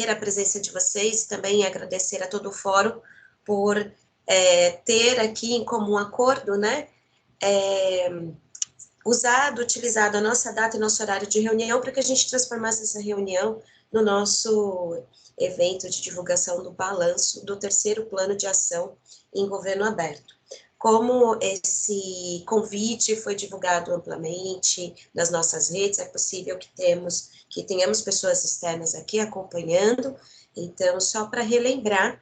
a presença de vocês, também agradecer a todo o fórum por ter aqui em comum acordo, né, utilizado a nossa data e nosso horário de reunião para que a gente transformasse essa reunião no nosso evento de divulgação do balanço do terceiro plano de ação em governo aberto. Como esse convite foi divulgado amplamente nas nossas redes, é possível que tenhamos pessoas externas aqui acompanhando. Então, só para relembrar,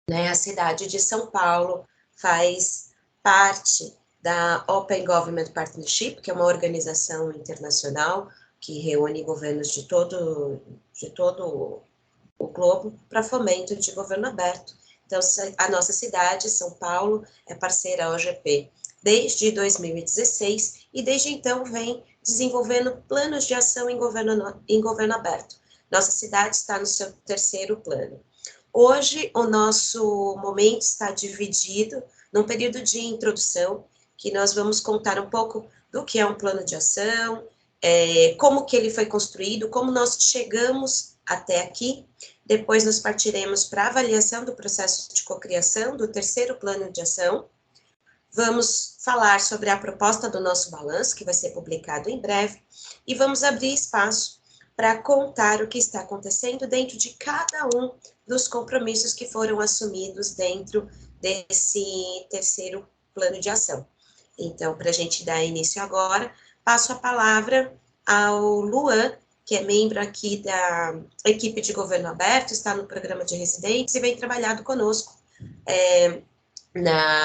né, a cidade de São Paulo faz parte da Open Government Partnership, que é uma organização internacional que reúne governos de todo o globo para fomento de governo aberto. Então, a nossa cidade, São Paulo, é parceira OGP desde 2016 e desde então vem desenvolvendo planos de ação em governo aberto. Nossa cidade está no seu terceiro plano. Hoje, o nosso momento está dividido num período de introdução, que nós vamos contar um pouco do que é um plano de ação, como que ele foi construído, como nós chegamos até aqui. Depois nós partiremos para a avaliação do processo de cocriação do terceiro plano de ação. Vamos falar sobre a proposta do nosso balanço, que vai ser publicado em breve, e vamos abrir espaço para contar o que está acontecendo dentro de cada um dos compromissos que foram assumidos dentro desse terceiro plano de ação. Então, para a gente dar início agora, passo a palavra ao Luan, que é membro aqui da equipe de governo aberto, está no programa de residentes e vem trabalhado conosco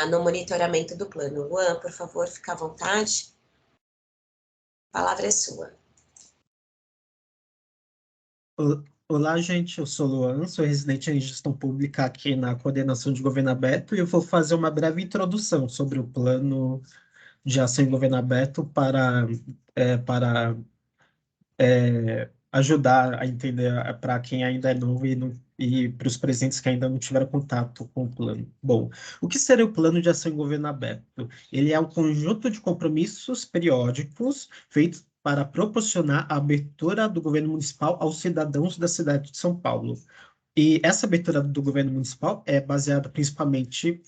no monitoramento do plano. Luan, por favor, fica à vontade. A palavra é sua. Olá, gente, eu sou Luan, sou residente em gestão pública aqui na coordenação de governo aberto e eu vou fazer uma breve introdução sobre o plano de ação em governo aberto para ajudar a entender para quem ainda é novo e para os presentes que ainda não tiveram contato com o plano. Bom, o que seria o plano de ação em governo aberto? Ele é um conjunto de compromissos periódicos feitos para proporcionar a abertura do governo municipal aos cidadãos da cidade de São Paulo. E essa abertura do governo municipal é baseada principalmente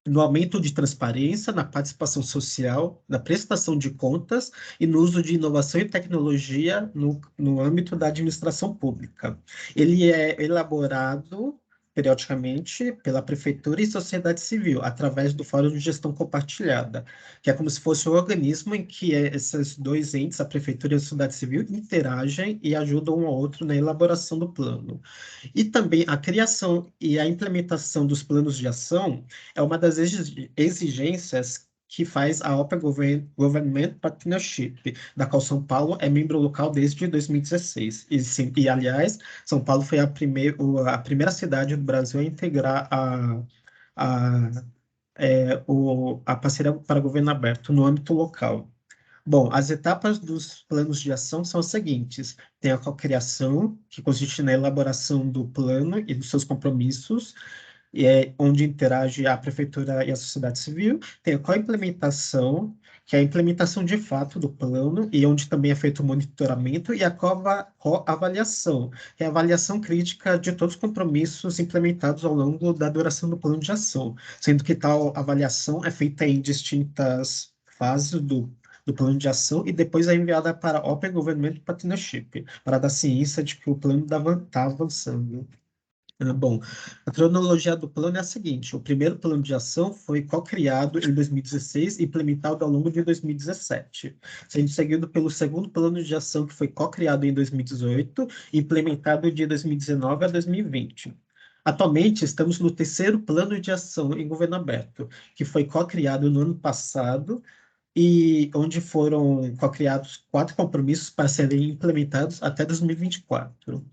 no aumento de transparência, na participação social, na prestação de contas e no uso de inovação e tecnologia no âmbito da administração pública. Ele é elaborado periodicamente pela Prefeitura e sociedade civil, através do Fórum de Gestão Compartilhada, que é como se fosse um organismo em que esses dois entes, a Prefeitura e a sociedade civil, interagem e ajudam um ao outro na elaboração do plano. E também a criação e a implementação dos planos de ação é uma das exigências que faz a Open Government Partnership, da qual São Paulo é membro local desde 2016. Aliás, São Paulo foi a primeira cidade do Brasil a integrar a parceria para governo aberto no âmbito local. Bom, as etapas dos planos de ação são as seguintes: tem a cocriação, que consiste na elaboração do plano e dos seus compromissos, onde interage a prefeitura e a sociedade civil. Tem a co-implementação, que é a implementação de fato do plano e onde também é feito o monitoramento, e a co-avaliação, que é a avaliação crítica de todos os compromissos implementados ao longo da duração do plano de ação, sendo que tal avaliação é feita em distintas fases do plano de ação e depois é enviada para a Open Government Partnership, para dar ciência de que o plano está avançando. Bom, a cronologia do plano é a seguinte: o primeiro plano de ação foi co-criado em 2016 e implementado ao longo de 2017, sendo seguido pelo segundo plano de ação, que foi co-criado em 2018 e implementado de 2019 a 2020. Atualmente, estamos no terceiro plano de ação em governo aberto, que foi co-criado no ano passado e onde foram co-criados 4 compromissos para serem implementados até 2024.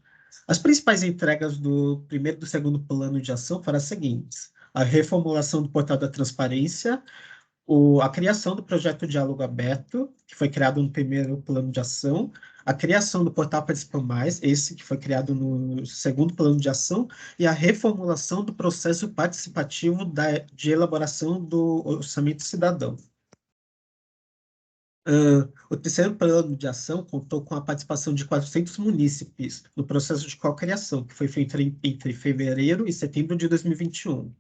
As principais entregas do primeiro e do segundo plano de ação foram as seguintes: a reformulação do portal da transparência, a criação do projeto Diálogo Aberto, que foi criado no primeiro plano de ação, a criação do portal Participa Mais, esse que foi criado no segundo plano de ação, e a reformulação do processo participativo de elaboração do orçamento cidadão. O terceiro plano de ação contou com a participação de 400 munícipes no processo de cocriação, que foi feito entre fevereiro e setembro de 2021.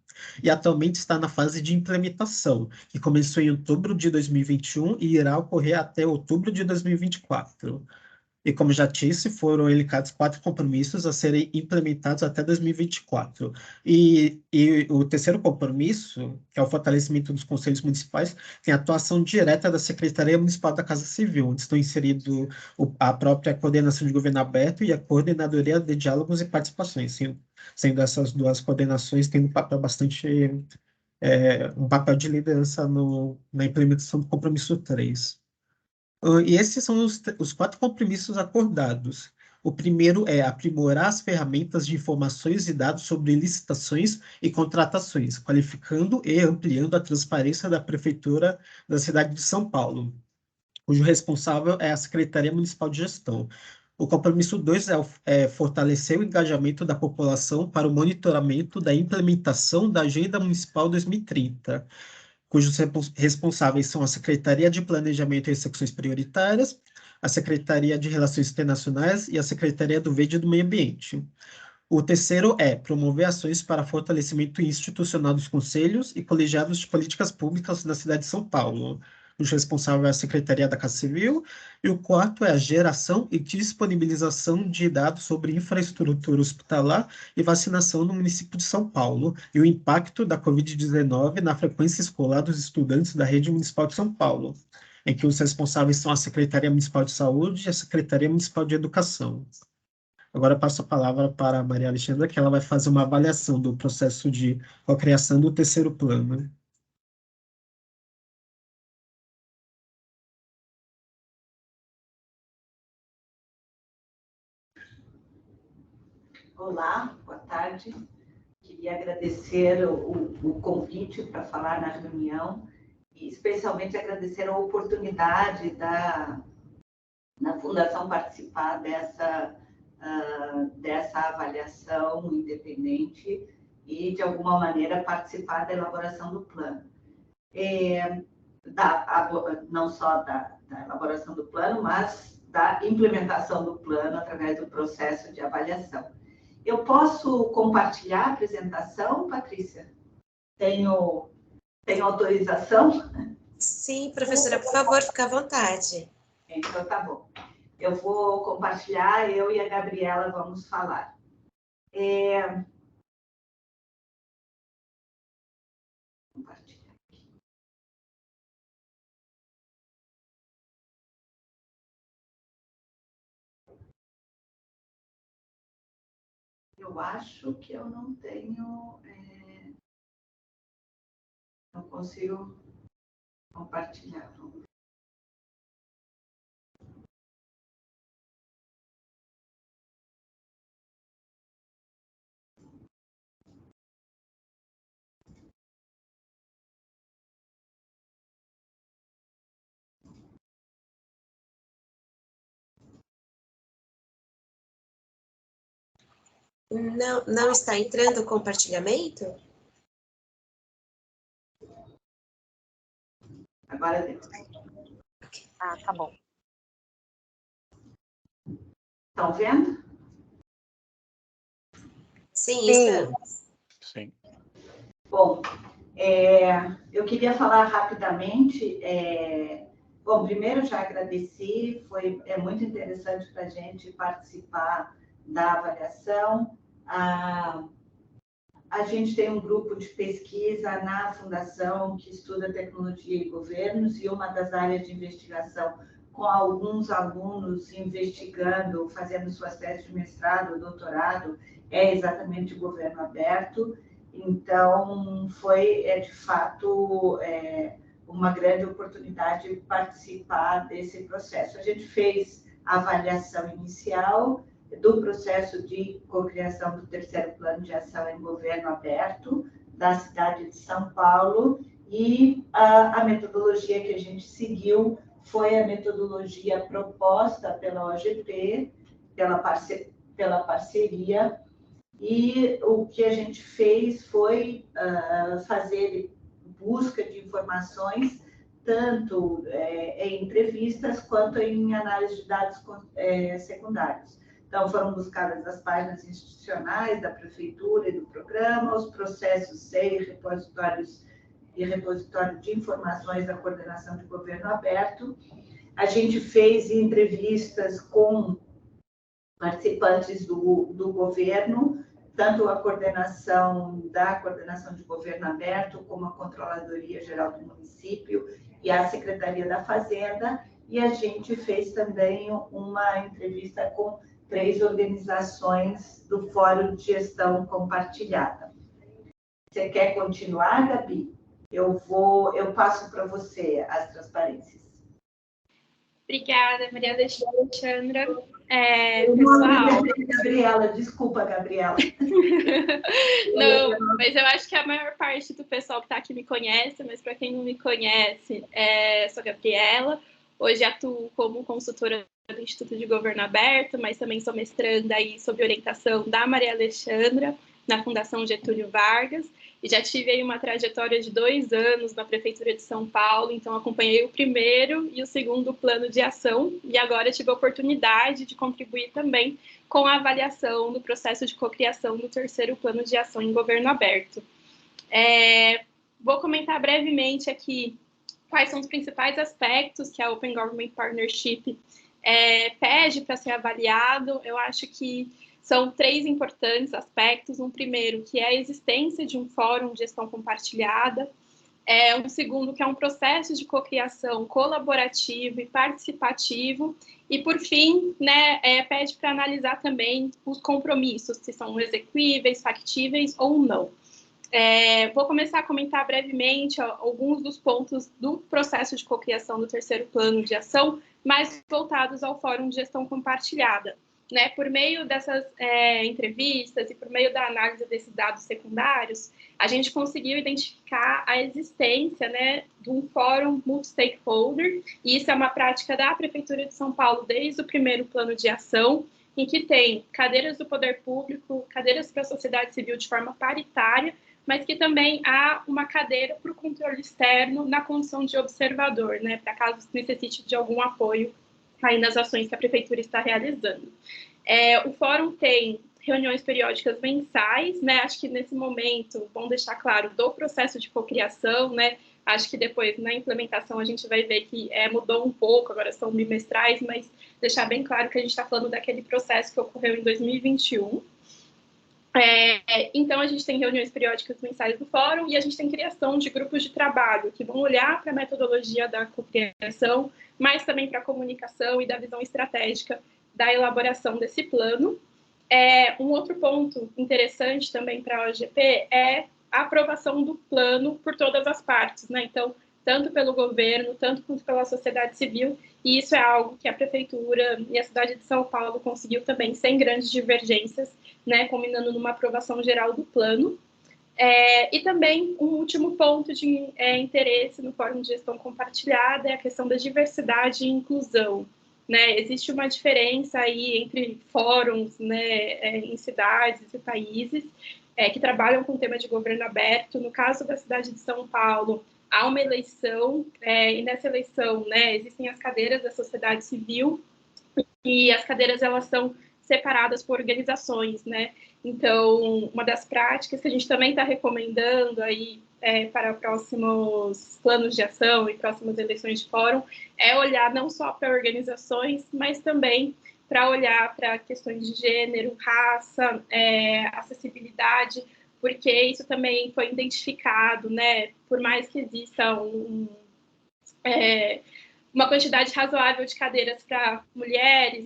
E atualmente está na fase de implementação, que começou em outubro de 2021 e irá ocorrer até outubro de 2024. E, como já disse, foram elencados 4 compromissos a serem implementados até 2024. E o terceiro compromisso, que é o fortalecimento dos conselhos municipais, tem a atuação direta da Secretaria Municipal da Casa Civil, onde estão inseridos a própria Coordenação de Governo Aberto e a Coordenadoria de Diálogos e Participações, sendo essas duas coordenações tendo um papel bastante, um papel de liderança na implementação do compromisso 3. E esses são os 4 compromissos acordados. O primeiro é aprimorar as ferramentas de informações e dados sobre licitações e contratações, qualificando e ampliando a transparência da Prefeitura da cidade de São Paulo, cujo responsável é a Secretaria Municipal de Gestão. O compromisso 2 é fortalecer o engajamento da população para o monitoramento da implementação da Agenda Municipal 2030, cujos responsáveis são a Secretaria de Planejamento e Execuções Prioritárias, a Secretaria de Relações Internacionais e a Secretaria do Verde e do Meio Ambiente. O terceiro é promover ações para fortalecimento institucional dos conselhos e colegiados de políticas públicas na cidade de São Paulo, cujo responsável é a Secretaria da Casa Civil. E o quarto é a geração e disponibilização de dados sobre infraestrutura hospitalar e vacinação no município de São Paulo e o impacto da Covid-19 na frequência escolar dos estudantes da rede municipal de São Paulo, em que os responsáveis são a Secretaria Municipal de Saúde e a Secretaria Municipal de Educação. Agora eu passo a palavra para a Maria Alexandra, que ela vai fazer uma avaliação do processo de cocriação do terceiro plano. Olá, boa tarde. Queria agradecer o convite para falar na reunião e especialmente agradecer a oportunidade da Fundação participar dessa avaliação independente e, de alguma maneira, participar da elaboração do plano. Não só da elaboração do plano, mas da implementação do plano através do processo de avaliação. Eu posso compartilhar a apresentação, Patrícia? Tenho autorização? Sim, professora, por favor, fique à vontade. Então, tá bom. Eu vou compartilhar, eu e a Gabriela vamos falar. Compartilhar aqui. Eu acho que eu não tenho... não consigo compartilhar. Não está entrando o compartilhamento? Agora deu. Ah, tá bom. Estão vendo? Sim, estamos. Sim. Bom, eu queria falar rapidamente. Bom, primeiro já agradeci, é muito interessante para a gente participar da avaliação. A gente tem um grupo de pesquisa na Fundação que estuda tecnologia e governos, e uma das áreas de investigação com alguns alunos investigando, fazendo suas teses de mestrado, doutorado, é exatamente o governo aberto. Então, foi, de fato, uma grande oportunidade de participar desse processo. A gente fez a avaliação inicial do processo de cocriação do terceiro plano de ação em governo aberto da cidade de São Paulo, e a metodologia que a gente seguiu foi a metodologia proposta pela OGP, pela parceria, e o que a gente fez foi fazer busca de informações tanto em entrevistas quanto em análise de dados secundários. Então, foram buscadas as páginas institucionais da prefeitura e do programa, os processos SEI, repositórios e repositório de informações da coordenação de governo aberto. A gente fez entrevistas com participantes do governo, tanto a coordenação de governo aberto, como a Controladoria Geral do Município e a Secretaria da Fazenda, e a gente fez também uma entrevista com 3 organizações do Fórum de Gestão Compartilhada. Você quer continuar, Gabi? Eu passo para você as transparências. Obrigada, Maria Alexandra. Pessoal... Gabriela, desculpa, Gabriela. Não, mas eu acho que a maior parte do pessoal que está aqui me conhece, mas para quem não me conhece, sou Gabriela. Hoje atuo como consultora do Instituto de Governo Aberto, mas também sou mestranda aí sob orientação da Maria Alexandra, na Fundação Getúlio Vargas, e já tive aí uma trajetória de 2 anos na Prefeitura de São Paulo, então acompanhei o primeiro e o segundo plano de ação, e agora tive a oportunidade de contribuir também com a avaliação do processo de cocriação do terceiro plano de ação em governo aberto. Vou comentar brevemente aqui quais são os principais aspectos que a Open Government Partnership pede para ser avaliado. Eu acho que são 3 importantes aspectos. Um primeiro, que é a existência de um fórum de gestão compartilhada. Um segundo, que é um processo de cocriação colaborativo e participativo. E, por fim, pede para analisar também os compromissos, se são execuíveis, factíveis ou não. Vou começar a comentar brevemente alguns dos pontos do processo de cocriação do terceiro plano de ação, mais voltados ao Fórum de Gestão Compartilhada. Por meio dessas entrevistas e por meio da análise desses dados secundários, a gente conseguiu identificar a existência de um fórum multi-stakeholder, e isso é uma prática da Prefeitura de São Paulo desde o primeiro plano de ação, em que tem cadeiras do poder público, cadeiras para a sociedade civil de forma paritária, mas que também há uma cadeira para o controle externo na condição de observador, para caso necessite de algum apoio aí nas ações que a Prefeitura está realizando. O Fórum tem reuniões periódicas mensais, acho que nesse momento, bom deixar claro, do processo de cocriação, acho que depois, na implementação, a gente vai ver que mudou um pouco, agora são bimestrais, mas deixar bem claro que a gente está falando daquele processo que ocorreu em 2021. Então, a gente tem reuniões periódicas mensais do Fórum e a gente tem criação de grupos de trabalho que vão olhar para a metodologia da cocriação, mas também para a comunicação e da visão estratégica da elaboração desse plano. Um outro ponto interessante também para a OGP é a aprovação do plano por todas as partes, Então, tanto pelo governo, tanto quanto pela sociedade civil, e isso é algo que a Prefeitura e a cidade de São Paulo conseguiu também, sem grandes divergências, combinando numa aprovação geral do plano. E também um último ponto de interesse no Fórum de Gestão Compartilhada é a questão da diversidade e inclusão. Existe uma diferença aí entre fóruns em cidades e países que trabalham com o tema de governo aberto. No caso da cidade de São Paulo, há uma eleição, e nessa eleição existem as cadeiras da sociedade civil, e as cadeiras elas são separadas por organizações, Então, uma das práticas que a gente também está recomendando aí para próximos planos de ação e próximas eleições de fórum é olhar não só para organizações, mas também para olhar para questões de gênero, raça, acessibilidade, porque isso também foi identificado, por mais que exista uma quantidade razoável de cadeiras para mulheres,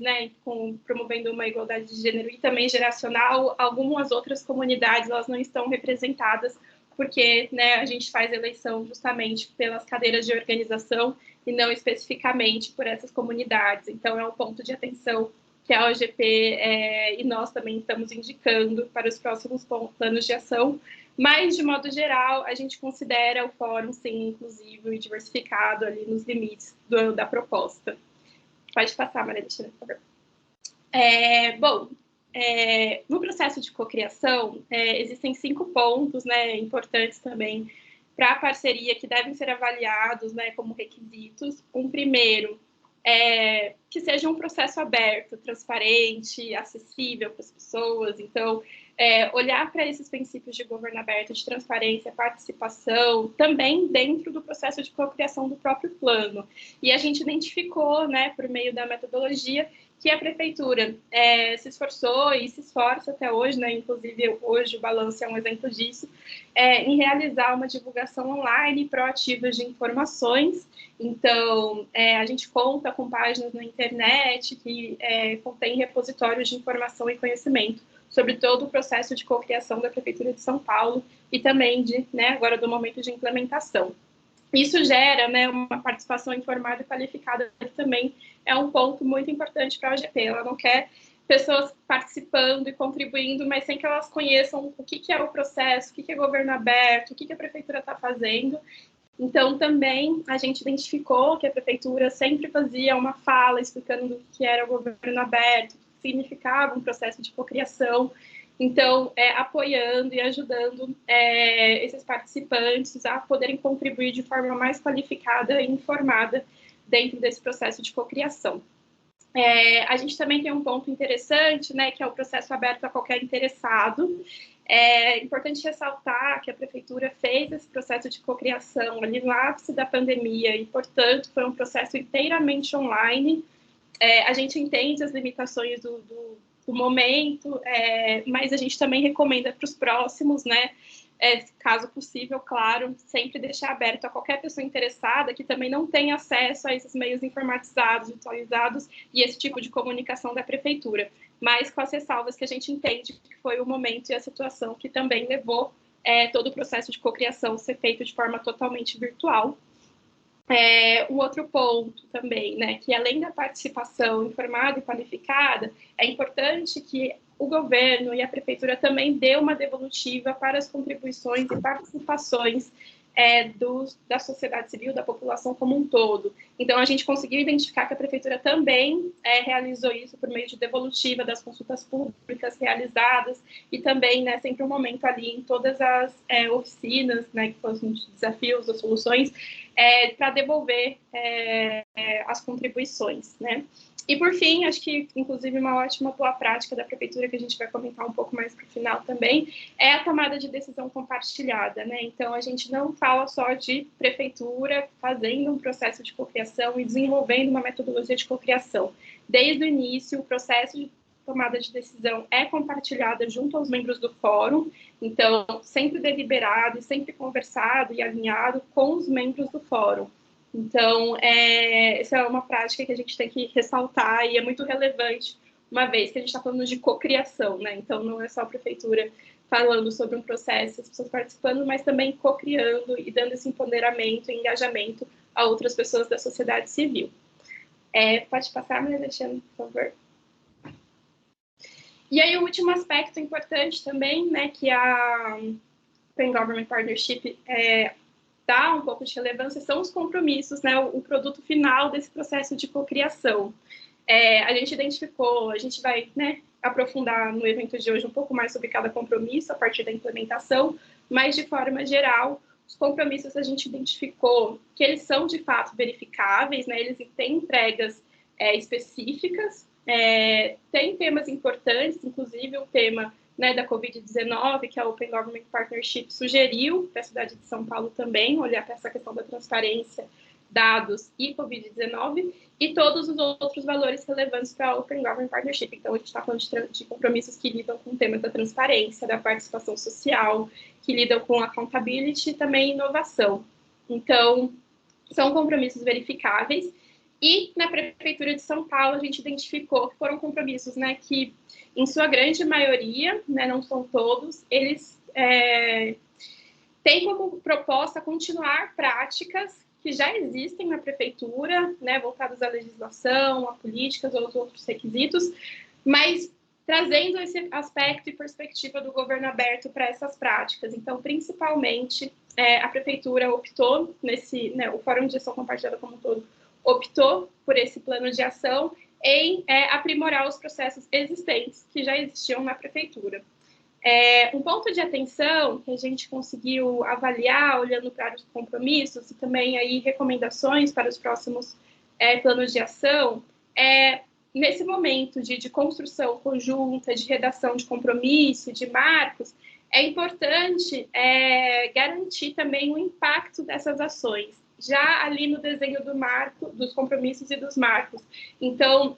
promovendo uma igualdade de gênero e também geracional, algumas outras comunidades elas não estão representadas porque a gente faz eleição justamente pelas cadeiras de organização e não especificamente por essas comunidades. Então, é um ponto de atenção que a OGP e nós também estamos indicando para os próximos planos de ação. Mas, de modo geral, a gente considera o fórum, sim, inclusivo e diversificado ali nos limites da proposta. Pode passar, Maria Alexandra, por favor. No processo de cocriação, existem 5 pontos importantes também para a parceria que devem ser avaliados, né, como requisitos. Um primeiro é que seja um processo aberto, transparente, acessível para as pessoas. Então, olhar para esses princípios de governo aberto, de transparência, participação, também dentro do processo de cocriação do próprio plano. E a gente identificou, né, por meio da metodologia, que a prefeitura se esforçou e se esforça até hoje, né, inclusive hoje o balanço é um exemplo disso, em realizar uma divulgação online proativa de informações. Então, a gente conta com páginas na internet que contém repositórios de informação e conhecimento sobre todo o processo de cocriação da Prefeitura de São Paulo e também agora do momento de implementação. Isso gera, né, uma participação informada e qualificada, que também é um ponto muito importante para a OGP. Ela não quer pessoas participando e contribuindo, mas sem que elas conheçam o que é o processo, o que é governo aberto, o que a prefeitura está fazendo. Então, também a gente identificou que a prefeitura sempre fazia uma fala explicando o que era o governo aberto, o que significava um processo de cocriação. Então, apoiando e ajudando esses participantes a poderem contribuir de forma mais qualificada e informada dentro desse processo de cocriação. A gente também tem um ponto interessante, né, que é o processo aberto a qualquer interessado. É importante ressaltar que a prefeitura fez esse processo de cocriação ali no ápice da pandemia e, portanto, foi um processo inteiramente online. A gente entende as limitações do momento, mas a gente também recomenda para os próximos, né, caso possível, claro, sempre deixar aberto a qualquer pessoa interessada que também não tem acesso a esses meios informatizados, atualizados e esse tipo de comunicação da prefeitura, mas com as ressalvas que a gente entende que foi o momento e a situação que também levou todo o processo de cocriação ser feito de forma totalmente virtual. Um outro ponto também, né, que além da participação informada e qualificada, é importante que o governo e a prefeitura também dê uma devolutiva para as contribuições e participações da sociedade civil, da população como um todo. Então, a gente conseguiu identificar que a prefeitura também realizou isso por meio de devolutiva das consultas públicas realizadas e também, né, sempre um momento ali em todas as oficinas, né, que foram os desafios, as soluções, para devolver as contribuições, né? E, por fim, acho que, inclusive, uma ótima boa prática da prefeitura, que a gente vai comentar um pouco mais para o final também, é a tomada de decisão compartilhada, né? Então, a gente não fala só de prefeitura fazendo um processo de cocriação e desenvolvendo uma metodologia de cocriação. Desde o início, o processo de tomada de decisão é compartilhada junto aos membros do fórum, então, sempre deliberado e sempre conversado e alinhado com os membros do fórum. Então, essa é uma prática que a gente tem que ressaltar e é muito relevante, uma vez que a gente está falando de cocriação, né? Então, não é só a prefeitura falando sobre um processo, as pessoas participando, mas também cocriando e dando esse empoderamento e engajamento a outras pessoas da sociedade civil. Pode passar, Maria Alexandre, por favor. E aí, o último aspecto importante também, né, que a Open Government Partnership dá um pouco de relevância, são os compromissos, né, o produto final desse processo de cocriação. A gente identificou, a gente vai, né, aprofundar no evento de hoje um pouco mais sobre cada compromisso a partir da implementação, mas de forma geral, os compromissos a gente identificou que eles são de fato verificáveis, né, eles têm entregas específicas, tem temas importantes, inclusive o tema, né, da Covid-19, que a Open Government Partnership sugeriu para a cidade de São Paulo também, olhar para essa questão da transparência, dados e Covid-19, e todos os outros valores relevantes para a Open Government Partnership. Então, a gente está falando de compromissos que lidam com o tema da transparência, da participação social, que lidam com accountability e também inovação. Então, são compromissos verificáveis. E na Prefeitura de São Paulo, a gente identificou que foram compromissos, né, que, em sua grande maioria, né, não são todos, eles têm como proposta continuar práticas que já existem na Prefeitura, né, voltadas à legislação, a políticas ou aos outros requisitos, mas trazendo esse aspecto e perspectiva do governo aberto para essas práticas. Então, principalmente, a Prefeitura optou, o Fórum de Gestão Compartilhada como um todo, optou por esse plano de ação em aprimorar os processos existentes que já existiam na prefeitura. Um ponto de atenção que a gente conseguiu avaliar, olhando para os compromissos e também aí recomendações para os próximos planos de ação, nesse momento de construção conjunta, de redação de compromisso, de marcos, é importante garantir também o impacto dessas ações, já ali no desenho do marco, dos compromissos e dos marcos. Então,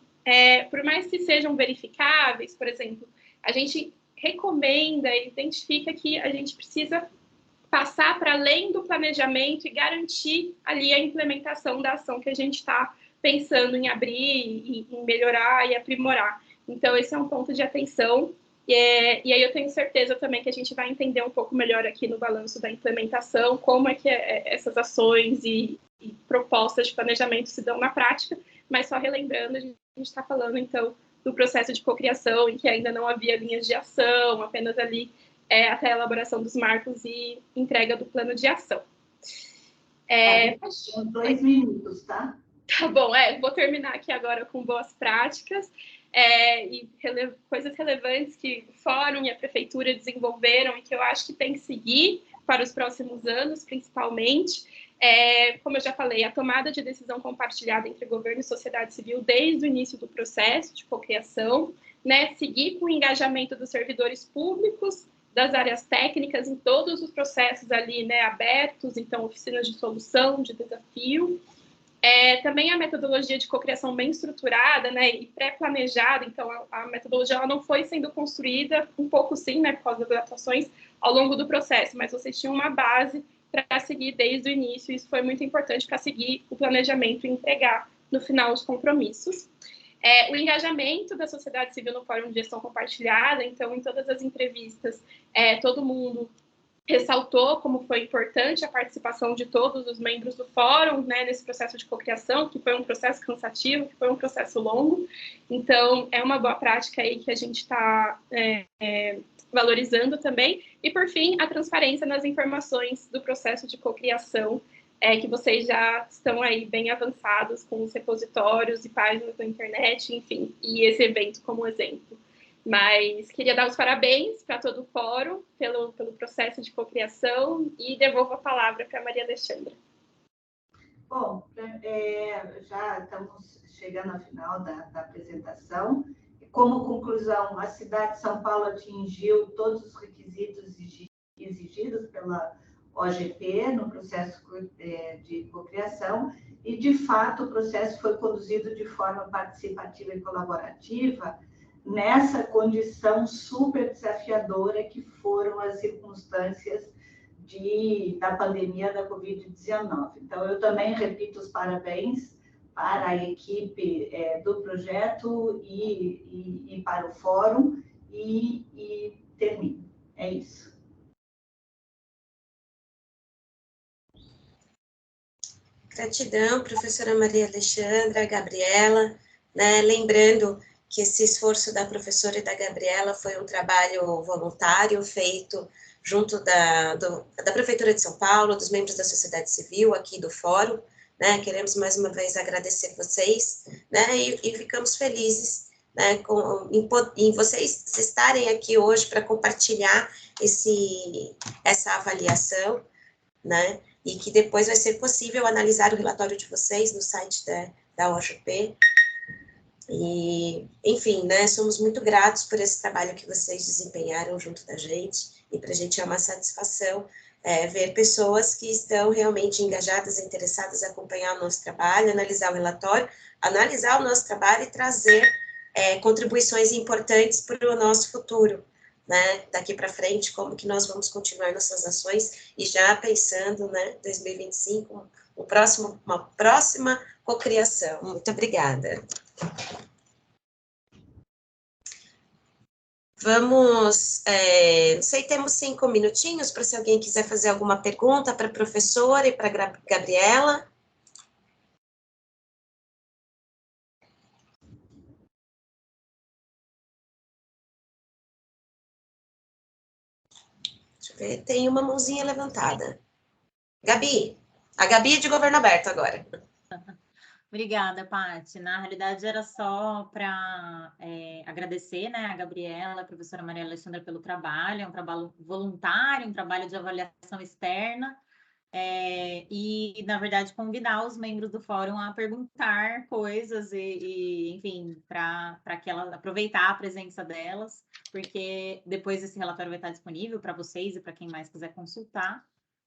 por mais que sejam verificáveis, por exemplo, a gente recomenda e identifica que a gente precisa passar para além do planejamento e garantir ali a implementação da ação que a gente está pensando em abrir, e em melhorar e aprimorar. Então, esse é um ponto de atenção. E aí eu tenho certeza também que a gente vai entender um pouco melhor aqui no balanço da implementação, como é que essas ações e propostas de planejamento se dão na prática, mas só relembrando, a gente está falando, então, do processo de cocriação, em que ainda não havia linhas de ação, apenas ali até a elaboração dos marcos e entrega do plano de ação. 2 minutos, tá? Tá bom, vou terminar aqui agora com boas práticas e coisas relevantes que o Fórum e a Prefeitura desenvolveram e que eu acho que tem que seguir para os próximos anos, principalmente. Como eu já falei, a tomada de decisão compartilhada entre governo e sociedade civil desde o início do processo de cocriação, né? Seguir com o engajamento dos servidores públicos, das áreas técnicas em todos os processos ali, né, abertos, então oficinas de solução, de desafio. Também a metodologia de cocriação bem estruturada, né, e pré-planejada, então a metodologia ela não foi sendo construída, um pouco sim, né, por causa das adaptações ao longo do processo, mas vocês tinham uma base para seguir desde o início, e isso foi muito importante para seguir o planejamento e entregar no final os compromissos. O engajamento da sociedade civil no Fórum de Gestão Compartilhada, então em todas as entrevistas, todo mundo ressaltou como foi importante a participação de todos os membros do fórum, né, nesse processo de cocriação, que foi um processo cansativo, que foi um processo longo. Então, é uma boa prática aí que a gente está valorizando também. E, por fim, a transparência nas informações do processo de cocriação, que vocês já estão aí bem avançados com os repositórios e páginas da internet, enfim, e esse evento como exemplo. Mas queria dar os parabéns para todo o fórum pelo processo de cocriação e devolvo a palavra para a Maria Alexandra. Bom, já estamos chegando ao final da apresentação. Como conclusão, a cidade de São Paulo atingiu todos os requisitos exigidos pela OGP no processo de cocriação e, de fato, o processo foi conduzido de forma participativa e colaborativa nessa condição super desafiadora que foram as circunstâncias da pandemia da Covid-19. Então, eu também repito os parabéns para a equipe do projeto e para o fórum e termino. É isso. Gratidão, professora Maria Alexandra, Gabriela, né? Lembrando que esse esforço da professora e da Gabriela foi um trabalho voluntário feito junto da Prefeitura de São Paulo, dos membros da sociedade civil, aqui do Fórum, né? Queremos mais uma vez agradecer vocês, né? E ficamos felizes, né, em vocês estarem aqui hoje para compartilhar essa avaliação, né? E que depois vai ser possível analisar o relatório de vocês no site da OGP. E, enfim, né, somos muito gratos por esse trabalho que vocês desempenharam junto da gente, e para a gente é uma satisfação ver pessoas que estão realmente engajadas, interessadas em acompanhar o nosso trabalho, analisar o relatório, analisar o nosso trabalho e trazer contribuições importantes para o nosso futuro, né, daqui para frente, como que nós vamos continuar nossas ações, e já pensando, né, 2025, uma próxima cocriação. Muito obrigada. Vamos, não sei, temos 5 minutinhos para se alguém quiser fazer alguma pergunta para a professora e para a Gabriela. Deixa eu ver, tem uma mãozinha levantada. Gabi, a Gabi é de Governo Aberto agora. Obrigada, Paty. Na realidade, era só para agradecer, né, a Gabriela, a professora Maria Alexandra pelo trabalho, é um trabalho voluntário, um trabalho de avaliação externa, e, na verdade, convidar os membros do fórum a perguntar coisas enfim, para que ela aproveitar a presença delas, porque depois esse relatório vai estar disponível para vocês e para quem mais quiser consultar,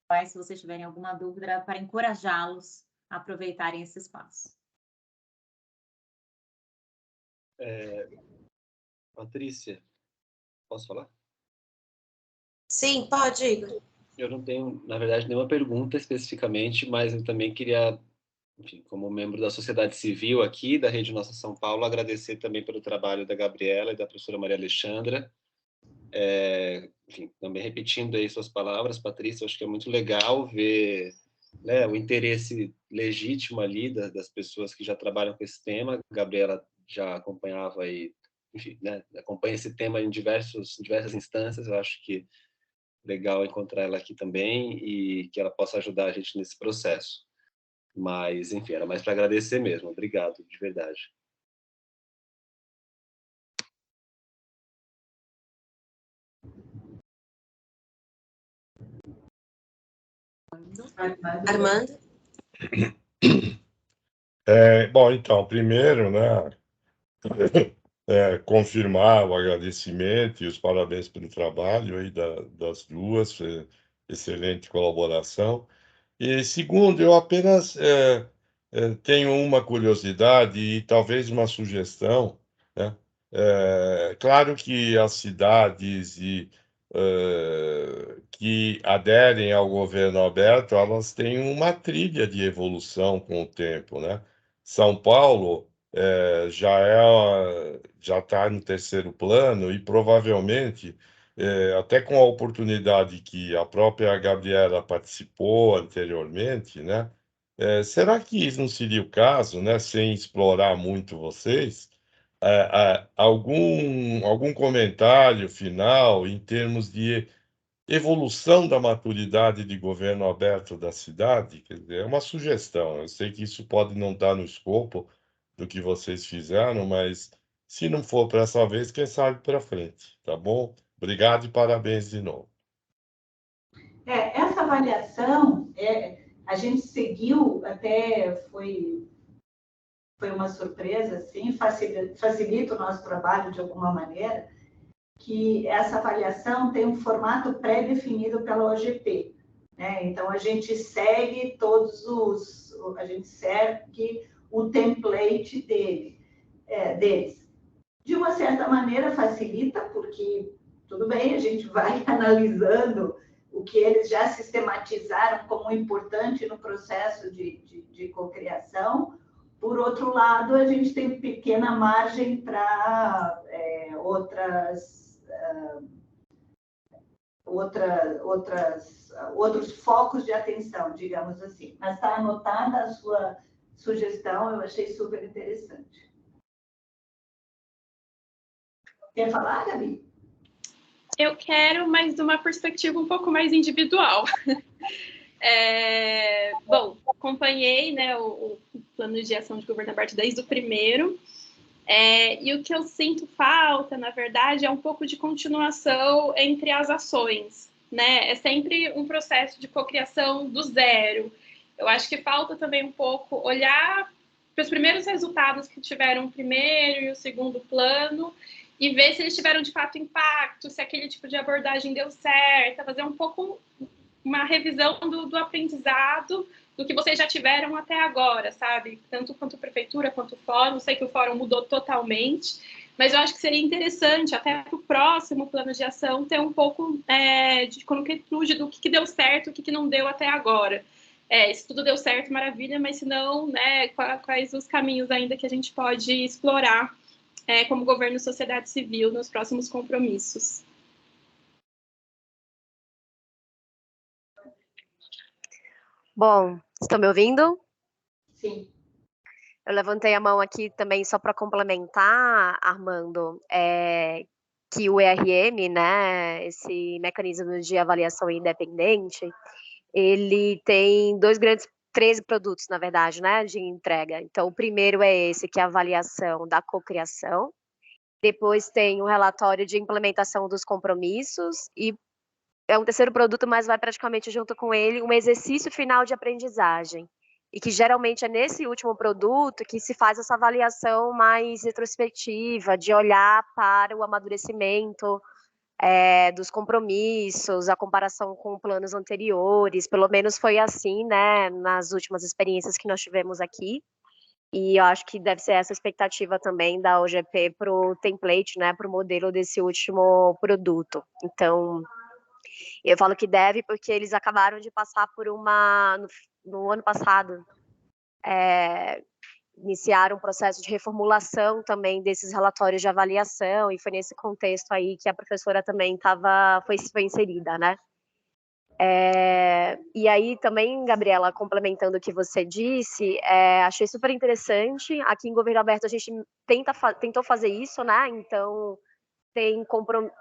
mas se vocês tiverem alguma dúvida, para encorajá-los a aproveitarem esse espaço. Patrícia, posso falar? Sim, pode, Igor. Eu não tenho, na verdade, nenhuma pergunta especificamente, mas eu também queria, enfim, como membro da sociedade civil aqui, da Rede Nossa São Paulo, agradecer também pelo trabalho da Gabriela e da professora Maria Alexandra. Enfim, também repetindo aí suas palavras, Patrícia, eu acho que é muito legal ver, né, o interesse legítimo ali das pessoas que já trabalham com esse tema. A Gabriela já acompanhava aí, enfim, né, acompanha esse tema em diversas instâncias. Eu acho que legal encontrar ela aqui também e que ela possa ajudar a gente nesse processo. Mas, enfim, era mais para agradecer mesmo. Obrigado, de verdade. Armando? Bom, então, primeiro, né, confirmar o agradecimento e os parabéns pelo trabalho aí das duas, excelente colaboração. E segundo, eu apenas tenho uma curiosidade e talvez uma sugestão, né? Claro que as cidades que aderem ao governo aberto, elas têm uma trilha de evolução com o tempo, né? São Paulo já está no terceiro plano e provavelmente até com a oportunidade que a própria Gabriela participou anteriormente, né? Será que não seria o caso, né, sem explorar muito vocês, algum comentário final em termos de evolução da maturidade de governo aberto da cidade? Quer dizer, é uma sugestão. Eu sei que isso pode não estar no escopo do que vocês fizeram, mas se não for para essa vez, quem sabe para frente, tá bom? Obrigado e parabéns de novo. Essa avaliação, a gente seguiu, até foi uma surpresa, assim, facilita o nosso trabalho de alguma maneira, que essa avaliação tem um formato pré-definido pela OGP, né? Então, a gente segue o template deles. De uma certa maneira, facilita, porque, tudo bem, a gente vai analisando o que eles já sistematizaram como importante no processo de cocriação. Por outro lado, a gente tem pequena margem para outros focos de atenção, digamos assim. Mas está anotada a sua sugestão, eu achei super interessante. Quer falar, Gabi? Eu quero, mas de uma perspectiva um pouco mais individual. Bom, acompanhei, né, o plano de ação de governo aberto desde o primeiro, e o que eu sinto falta, na verdade, é um pouco de continuação entre as ações, né? É sempre um processo de cocriação do zero. Eu acho que falta também um pouco olhar para os primeiros resultados que tiveram o primeiro e o segundo plano e ver se eles tiveram de fato impacto, se aquele tipo de abordagem deu certo, fazer um pouco uma revisão do aprendizado do que vocês já tiveram até agora, sabe? Tanto quanto prefeitura, quanto fórum. Sei que o fórum mudou totalmente, mas eu acho que seria interessante, até para o próximo plano de ação, ter um pouco de concretude do que deu certo, o que não deu até agora. Se tudo deu certo, maravilha, mas se não, né, quais os caminhos ainda que a gente pode explorar como governo e sociedade civil nos próximos compromissos. Bom, estão me ouvindo? Sim. Eu levantei a mão aqui também só para complementar, Armando, que o ERM, né, esse mecanismo de avaliação independente, ele tem 13 produtos, na verdade, né, de entrega. Então, o primeiro é esse, que é a avaliação da cocriação, Depois tem o relatório de implementação dos compromissos e é um terceiro produto, mas vai praticamente junto com ele um exercício final de aprendizagem. E que geralmente é nesse último produto que se faz essa avaliação mais retrospectiva, de olhar para o amadurecimento dos compromissos, a comparação com planos anteriores, pelo menos foi assim, né, nas últimas experiências que nós tivemos aqui. E eu acho que deve ser essa expectativa também da OGP para o template, né, para o modelo desse último produto. Então, eu falo que deve porque eles acabaram de passar por no ano passado, iniciaram um processo de reformulação também desses relatórios de avaliação, e foi nesse contexto aí que a professora também foi inserida, né? E aí também, Gabriela, complementando o que você disse, achei super interessante. Aqui em Governo Aberto a gente tentou fazer isso, né? Então, tem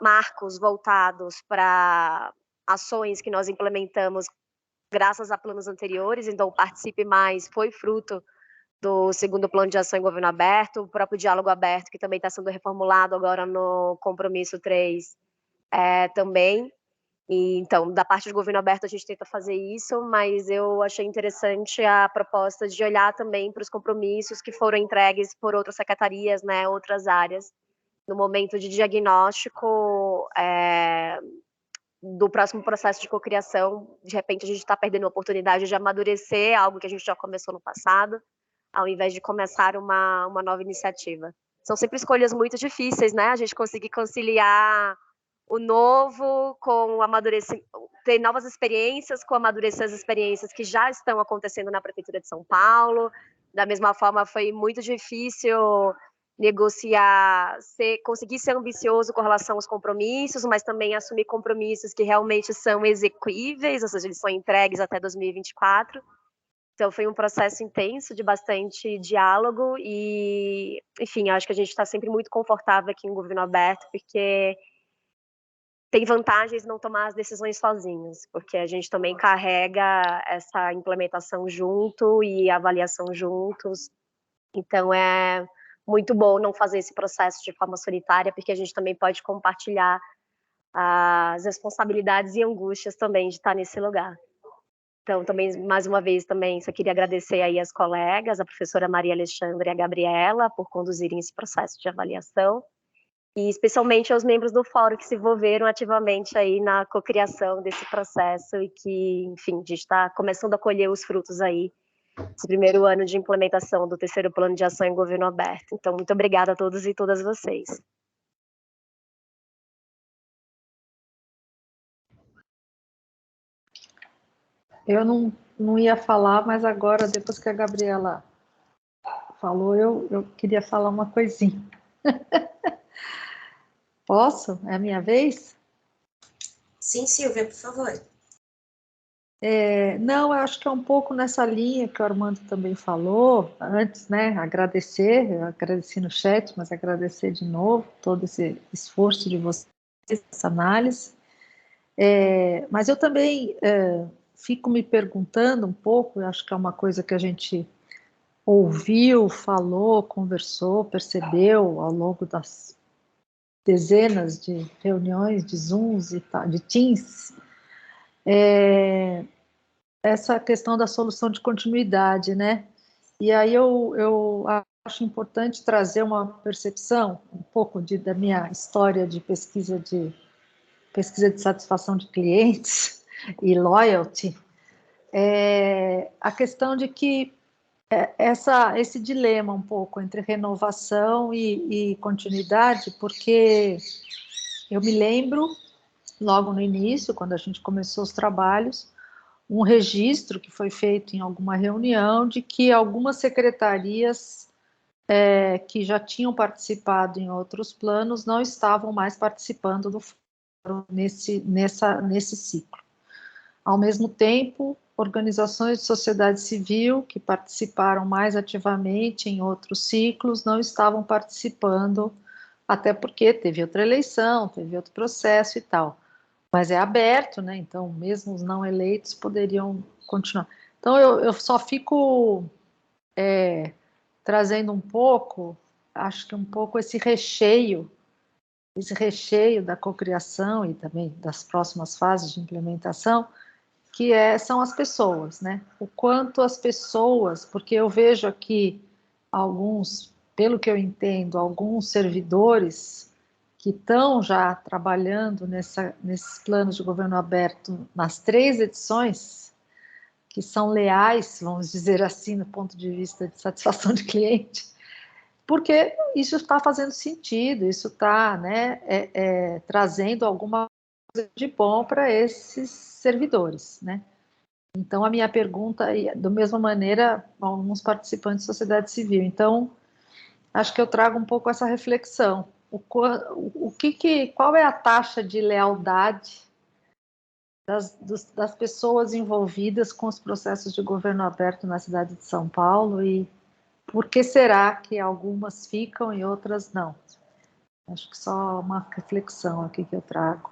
marcos voltados para ações que nós implementamos graças a planos anteriores, então o Participe Mais foi fruto do segundo plano de ação em governo aberto, o próprio diálogo aberto, que também está sendo reformulado agora no compromisso 3 também. E, então, da parte do governo aberto, a gente tenta fazer isso, mas eu achei interessante a proposta de olhar também para os compromissos que foram entregues por outras secretarias, né, outras áreas, no momento de diagnóstico do próximo processo de cocriação. De repente, a gente está perdendo a oportunidade de amadurecer algo que a gente já começou no passado, ao invés de começar uma nova iniciativa. São sempre escolhas muito difíceis, né? A gente conseguir conciliar o novo com o amadurecimento, ter novas experiências com amadurecer as experiências que já estão acontecendo na Prefeitura de São Paulo. Da mesma forma, foi muito difícil negociar, conseguir ser ambicioso com relação aos compromissos, mas também assumir compromissos que realmente são execuíveis, ou seja, eles são entregues até 2024. Então, foi um processo intenso, de bastante diálogo e, enfim, acho que a gente está sempre muito confortável aqui em governo aberto, porque tem vantagens não tomar as decisões sozinhos, porque a gente também carrega essa implementação junto e avaliação juntos. Então, é muito bom não fazer esse processo de forma solitária, porque a gente também pode compartilhar as responsabilidades e angústias também de estar nesse lugar. Então, também, mais uma vez, também só queria agradecer aí as colegas, a professora Maria Alexandra e a Gabriela, por conduzirem esse processo de avaliação, e especialmente aos membros do fórum que se envolveram ativamente aí na cocriação desse processo e que, enfim, a gente está começando a colher os frutos aí, esse primeiro ano de implementação do terceiro plano de ação em governo aberto. Então, muito obrigada a todos e todas vocês. Eu não ia falar, mas agora, depois que a Gabriela falou, eu queria falar uma coisinha. Posso? É a minha vez? Sim, Silvia, por favor. Não, eu acho que é um pouco nessa linha que o Armando também falou, antes, né, eu agradeci no chat, mas agradecer de novo todo esse esforço de vocês, essa análise. Mas eu também fico me perguntando um pouco, eu acho que é uma coisa que a gente ouviu, falou, conversou, percebeu ao longo das dezenas de reuniões, de Zooms e tal, de Teams, essa questão da solução de continuidade, né? E aí eu acho importante trazer uma percepção, um pouco da minha história de pesquisa de satisfação de clientes e loyalty, a questão de que esse dilema um pouco entre renovação e continuidade, porque eu me lembro, logo no início, quando a gente começou os trabalhos, um registro que foi feito em alguma reunião de que algumas secretarias que já tinham participado em outros planos não estavam mais participando do fórum nesse ciclo. Ao mesmo tempo, organizações de sociedade civil que participaram mais ativamente em outros ciclos não estavam participando, até porque teve outra eleição, teve outro processo e tal. Mas é aberto, né? Então, mesmo os não eleitos poderiam continuar. Então, eu só fico trazendo um pouco acho que um pouco esse recheio da cocriação e também das próximas fases de implementação, que são as pessoas, né? O quanto as pessoas, porque eu vejo aqui alguns, pelo que eu entendo, alguns servidores que estão já trabalhando nesses planos de governo aberto nas 3 edições, que são leais, vamos dizer assim, no ponto de vista de satisfação de cliente, porque isso está fazendo sentido, isso está, né, trazendo alguma coisa de bom para esses servidores, né? Então, a minha pergunta, da mesma maneira, alguns participantes da sociedade civil. Então, acho que eu trago um pouco essa reflexão. Qual é a taxa de lealdade das pessoas envolvidas com os processos de governo aberto na cidade de São Paulo e por que será que algumas ficam e outras não? Acho que só uma reflexão aqui que eu trago.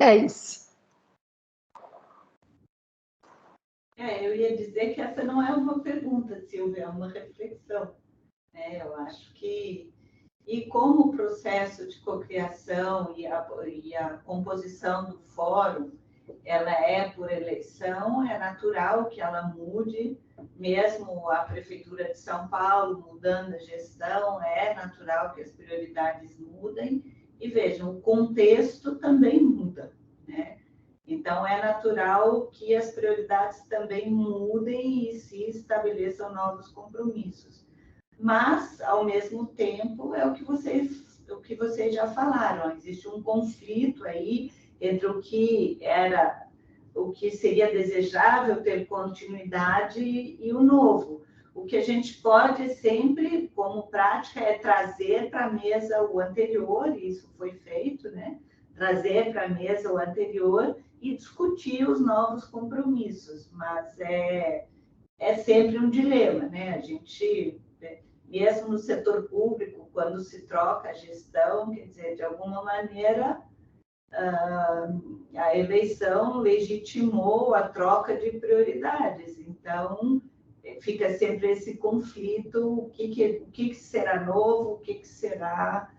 É isso. Eu ia dizer que essa não é uma pergunta, Silvia, é uma reflexão. Eu acho que... E como o processo de cocriação e a composição do fórum, ela é por eleição, é natural que ela mude, mesmo a Prefeitura de São Paulo mudando a gestão, é natural que as prioridades mudem. E vejam, o contexto também muda, né? Então, é natural que as prioridades também mudem e se estabeleçam novos compromissos. Mas, ao mesmo tempo, é o que vocês já falaram, existe um conflito aí entre o que seria desejável ter continuidade e o novo. O que a gente pode sempre, como prática, é trazer para a mesa o anterior, e isso foi feito, né? Trazer para a mesa o anterior e discutir os novos compromissos, mas é sempre um dilema, né? A gente, mesmo no setor público, quando se troca a gestão, quer dizer, de alguma maneira, a eleição legitimou a troca de prioridades. Então, fica sempre esse conflito, o que será novo, o que será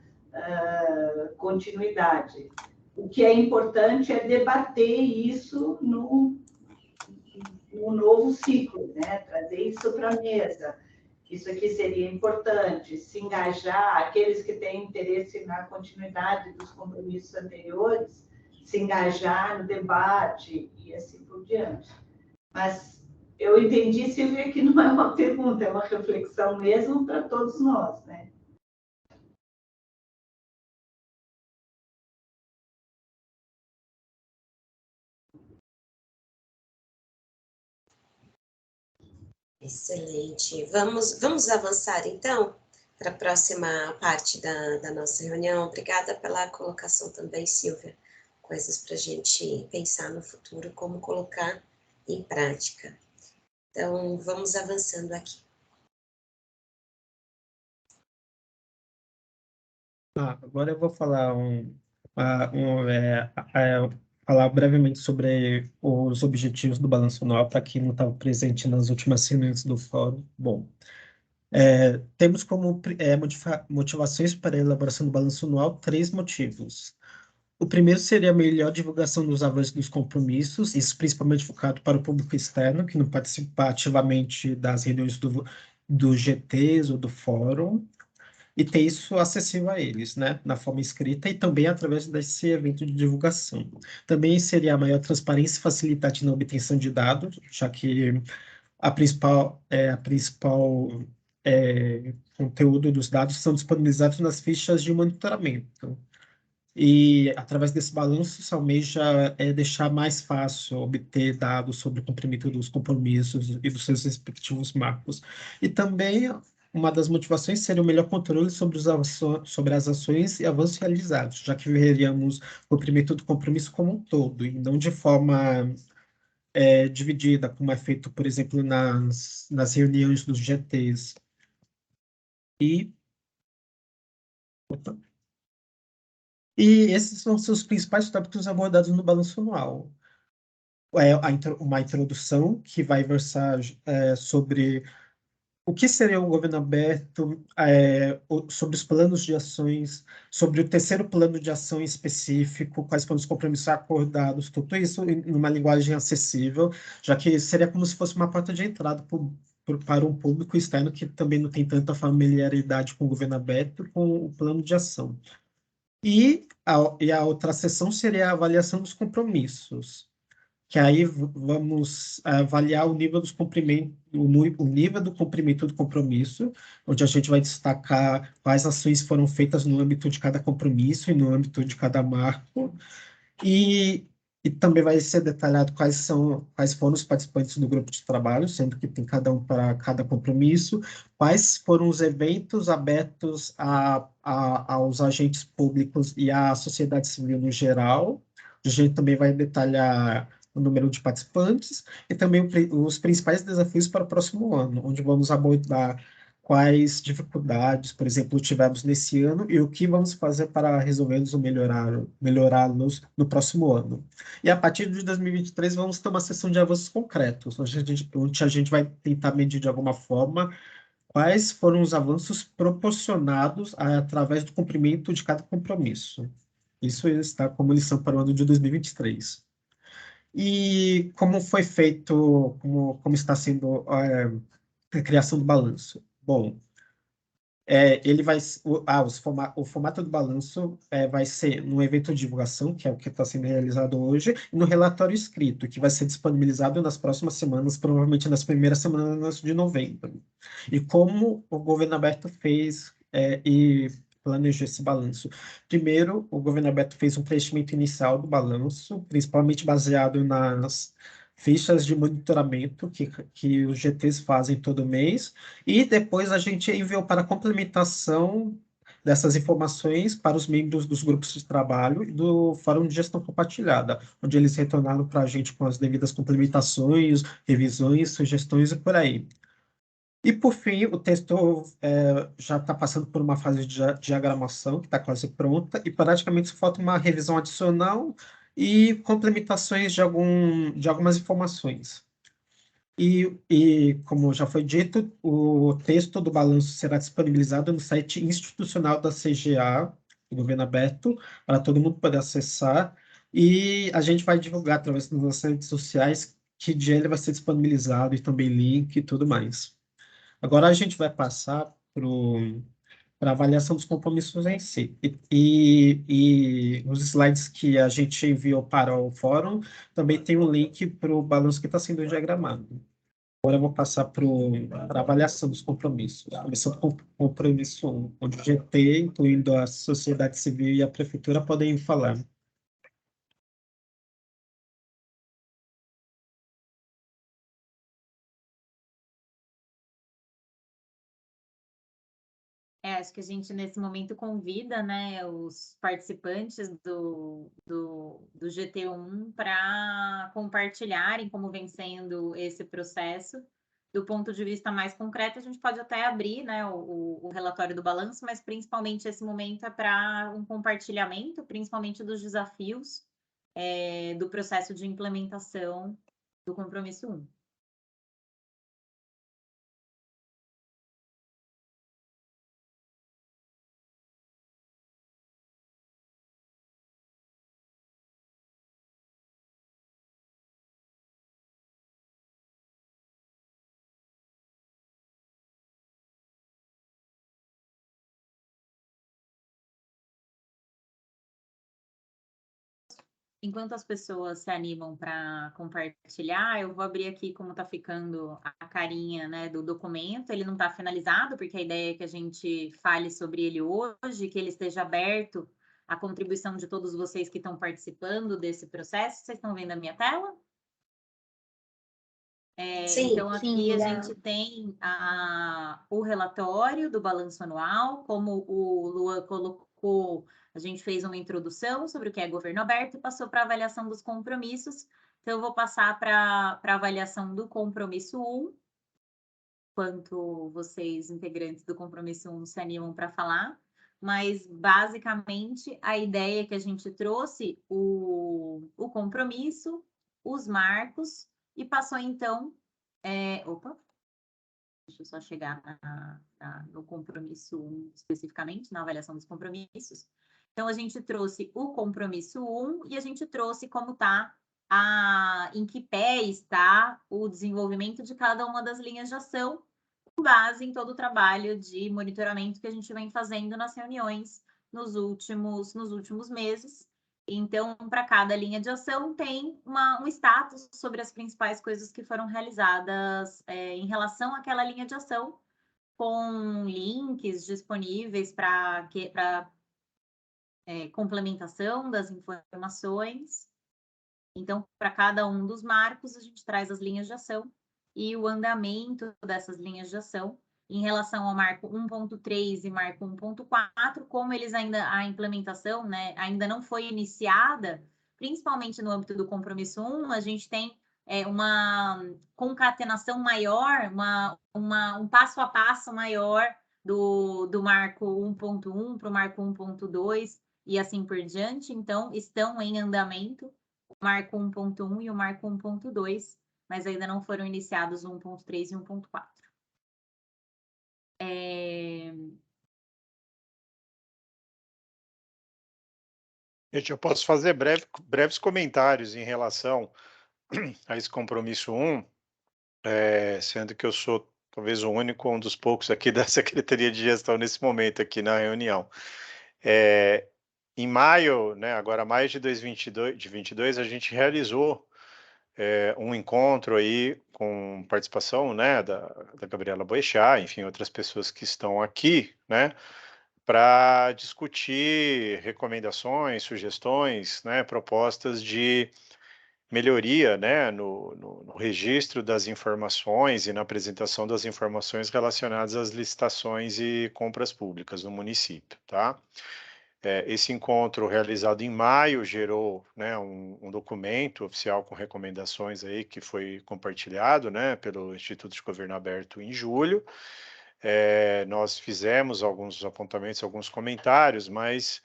continuidade. O que é importante é debater isso no novo ciclo, né? Trazer isso para a mesa. Isso aqui seria importante, se engajar, aqueles que têm interesse na continuidade dos compromissos anteriores, se engajar no debate e assim por diante. Mas eu entendi, Silvia, que não é uma pergunta, é uma reflexão mesmo para todos nós, né? Excelente. Vamos avançar, então, para a próxima parte da nossa reunião. Obrigada pela colocação também, Silvia. Coisas para a gente pensar no futuro, como colocar em prática. Então, vamos avançando aqui. Agora eu vou falar falar brevemente sobre os objetivos do Balanço Anual, para quem não estava presente nas últimas reuniões do Fórum. Bom, temos como motivações para a elaboração do Balanço Anual 3 motivos. O primeiro seria a melhor divulgação dos avanços dos compromissos, isso principalmente focado para o público externo, que não participa ativamente das reuniões do GTs ou do Fórum, e ter isso acessível a eles, né, na forma escrita e também através desse evento de divulgação. Também seria a maior transparência e facilidade na obtenção de dados, já que a principal conteúdo dos dados são disponibilizados nas fichas de monitoramento. E, através desse balanço, se almeja deixar mais fácil obter dados sobre o cumprimento dos compromissos e dos seus respectivos marcos. E também, uma das motivações seria o melhor controle sobre as ações e avanços realizados, já que veríamos o cumprimento do compromisso como um todo, e não de forma dividida, como é feito, por exemplo, nas reuniões dos GTs. E esses são os seus principais tópicos abordados no balanço anual. Uma introdução que vai versar sobre o que seria um governo aberto, sobre os planos de ações, sobre o terceiro plano de ação específico, quais foram os compromissos acordados, tudo isso numa linguagem acessível, já que seria como se fosse uma porta de entrada para um público externo que também não tem tanta familiaridade com o governo aberto, com o plano de ação. E a outra seção seria a avaliação dos compromissos, que aí vamos avaliar o nível dos cumprimentos, o nível do cumprimento do compromisso, onde a gente vai destacar quais ações foram feitas no âmbito de cada compromisso e no âmbito de cada marco, e também vai ser detalhado quais foram os participantes do grupo de trabalho, sendo que tem cada um para cada compromisso, quais foram os eventos abertos aos agentes públicos e à sociedade civil no geral. A gente também vai detalhar o número de participantes e também os principais desafios para o próximo ano, onde vamos abordar quais dificuldades, por exemplo, tivemos nesse ano e o que vamos fazer para resolvê-los ou melhorá-los no próximo ano. E a partir de 2023 vamos ter uma sessão de avanços concretos, onde a gente vai tentar medir de alguma forma quais foram os avanços proporcionados através do cumprimento de cada compromisso. Isso está como lição para o ano de 2023. E como foi feito, como está sendo a criação do balanço? Bom, ele vai, o formato do balanço vai ser no evento de divulgação, que é o que está sendo realizado hoje, e no relatório escrito, que vai ser disponibilizado nas próximas semanas, provavelmente nas primeiras semanas de novembro. E como o governo aberto fez e planejou esse balanço? Primeiro, o governo aberto fez um preenchimento inicial do balanço, principalmente baseado nas fichas de monitoramento que os GTs fazem todo mês, e depois a gente enviou para complementação dessas informações para os membros dos grupos de trabalho e do Fórum de Gestão Compartilhada, onde eles retornaram para a gente com as devidas complementações, revisões, sugestões e por aí. E, por fim, o texto já está passando por uma fase de diagramação, que está quase pronta, e praticamente só falta uma revisão adicional e complementações de algumas informações. E, como já foi dito, o texto do balanço será disponibilizado no site institucional da CGA, do Governo Aberto, para todo mundo poder acessar, e a gente vai divulgar através das nossas redes sociais que dia ele vai ser disponibilizado, e também link e tudo mais. Agora a gente vai passar para a avaliação dos compromissos em si. E os slides que a gente enviou para o fórum também tem um link para o balanço que está sendo diagramado. Agora eu vou passar para a avaliação dos compromissos. Começando com o compromisso 1, onde o GT, incluindo a sociedade civil e a prefeitura, podem falar. Acho que a gente, nesse momento, convida, né, os participantes do GT1 para compartilharem como vem sendo esse processo. Do ponto de vista mais concreto, a gente pode até abrir, né, o relatório do balanço, mas principalmente esse momento é para um compartilhamento, principalmente dos desafios do processo de implementação do compromisso 1. Enquanto as pessoas se animam para compartilhar, eu vou abrir aqui como está ficando a carinha, né, do documento. Ele não está finalizado, porque a ideia é que a gente fale sobre ele hoje, que ele esteja aberto à contribuição de todos vocês que estão participando desse processo. Vocês estão vendo a minha tela? Sim, então, aqui a gente tem o relatório do balanço anual, como o Luan colocou. A gente fez uma introdução sobre o que é governo aberto e passou para a avaliação dos compromissos. Então, eu vou passar para a avaliação do compromisso 1, enquanto vocês, integrantes do compromisso 1, se animam para falar. Mas, basicamente, a ideia é que a gente trouxe o compromisso, os marcos, e passou, então... deixa eu só chegar no compromisso 1 especificamente, na avaliação dos compromissos. Então, a gente trouxe o compromisso 1 e a gente trouxe como está, em que pé está o desenvolvimento de cada uma das linhas de ação, com base em todo o trabalho de monitoramento que a gente vem fazendo nas reuniões nos últimos meses. Então, para cada linha de ação, tem um status sobre as principais coisas que foram realizadas em relação àquela linha de ação, com links disponíveis para complementação das informações. Então, para cada um dos marcos, a gente traz as linhas de ação e o andamento dessas linhas de ação. Em relação ao marco 1.3 e marco 1.4, como a implementação, né, ainda não foi iniciada, principalmente no âmbito do compromisso 1, a gente tem uma concatenação maior, um passo a passo maior do marco 1.1 para o marco 1.2 e assim por diante. Então, estão em andamento o marco 1.1 e o marco 1.2, mas ainda não foram iniciados o 1.3 e 1.4. Gente, eu posso fazer breves comentários em relação a esse compromisso 1, sendo que eu sou talvez o único, um dos poucos aqui da Secretaria de Gestão nesse momento aqui na reunião. Em maio, né, agora maio de 2022, a gente realizou um encontro aí com participação, né, da Gabriela Boechat, enfim, outras pessoas que estão aqui, né, para discutir recomendações, sugestões, né, propostas de melhoria, né, no registro das informações e na apresentação das informações relacionadas às licitações e compras públicas no município, tá? Esse encontro realizado em maio gerou, né, um documento oficial com recomendações aí que foi compartilhado, né, pelo Instituto de Governo Aberto em julho. Nós fizemos alguns apontamentos, alguns comentários, mas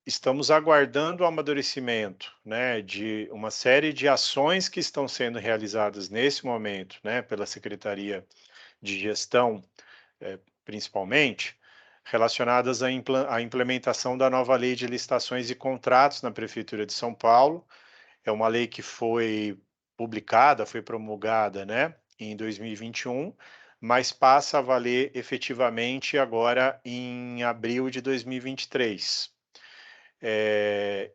estamos aguardando o amadurecimento, né, de uma série de ações que estão sendo realizadas nesse momento, né, pela Secretaria de Gestão, principalmente, relacionadas à implementação da nova lei de licitações e contratos na Prefeitura de São Paulo. É uma lei que foi publicada, foi promulgada, né, em 2021, mas passa a valer efetivamente agora em abril de 2023.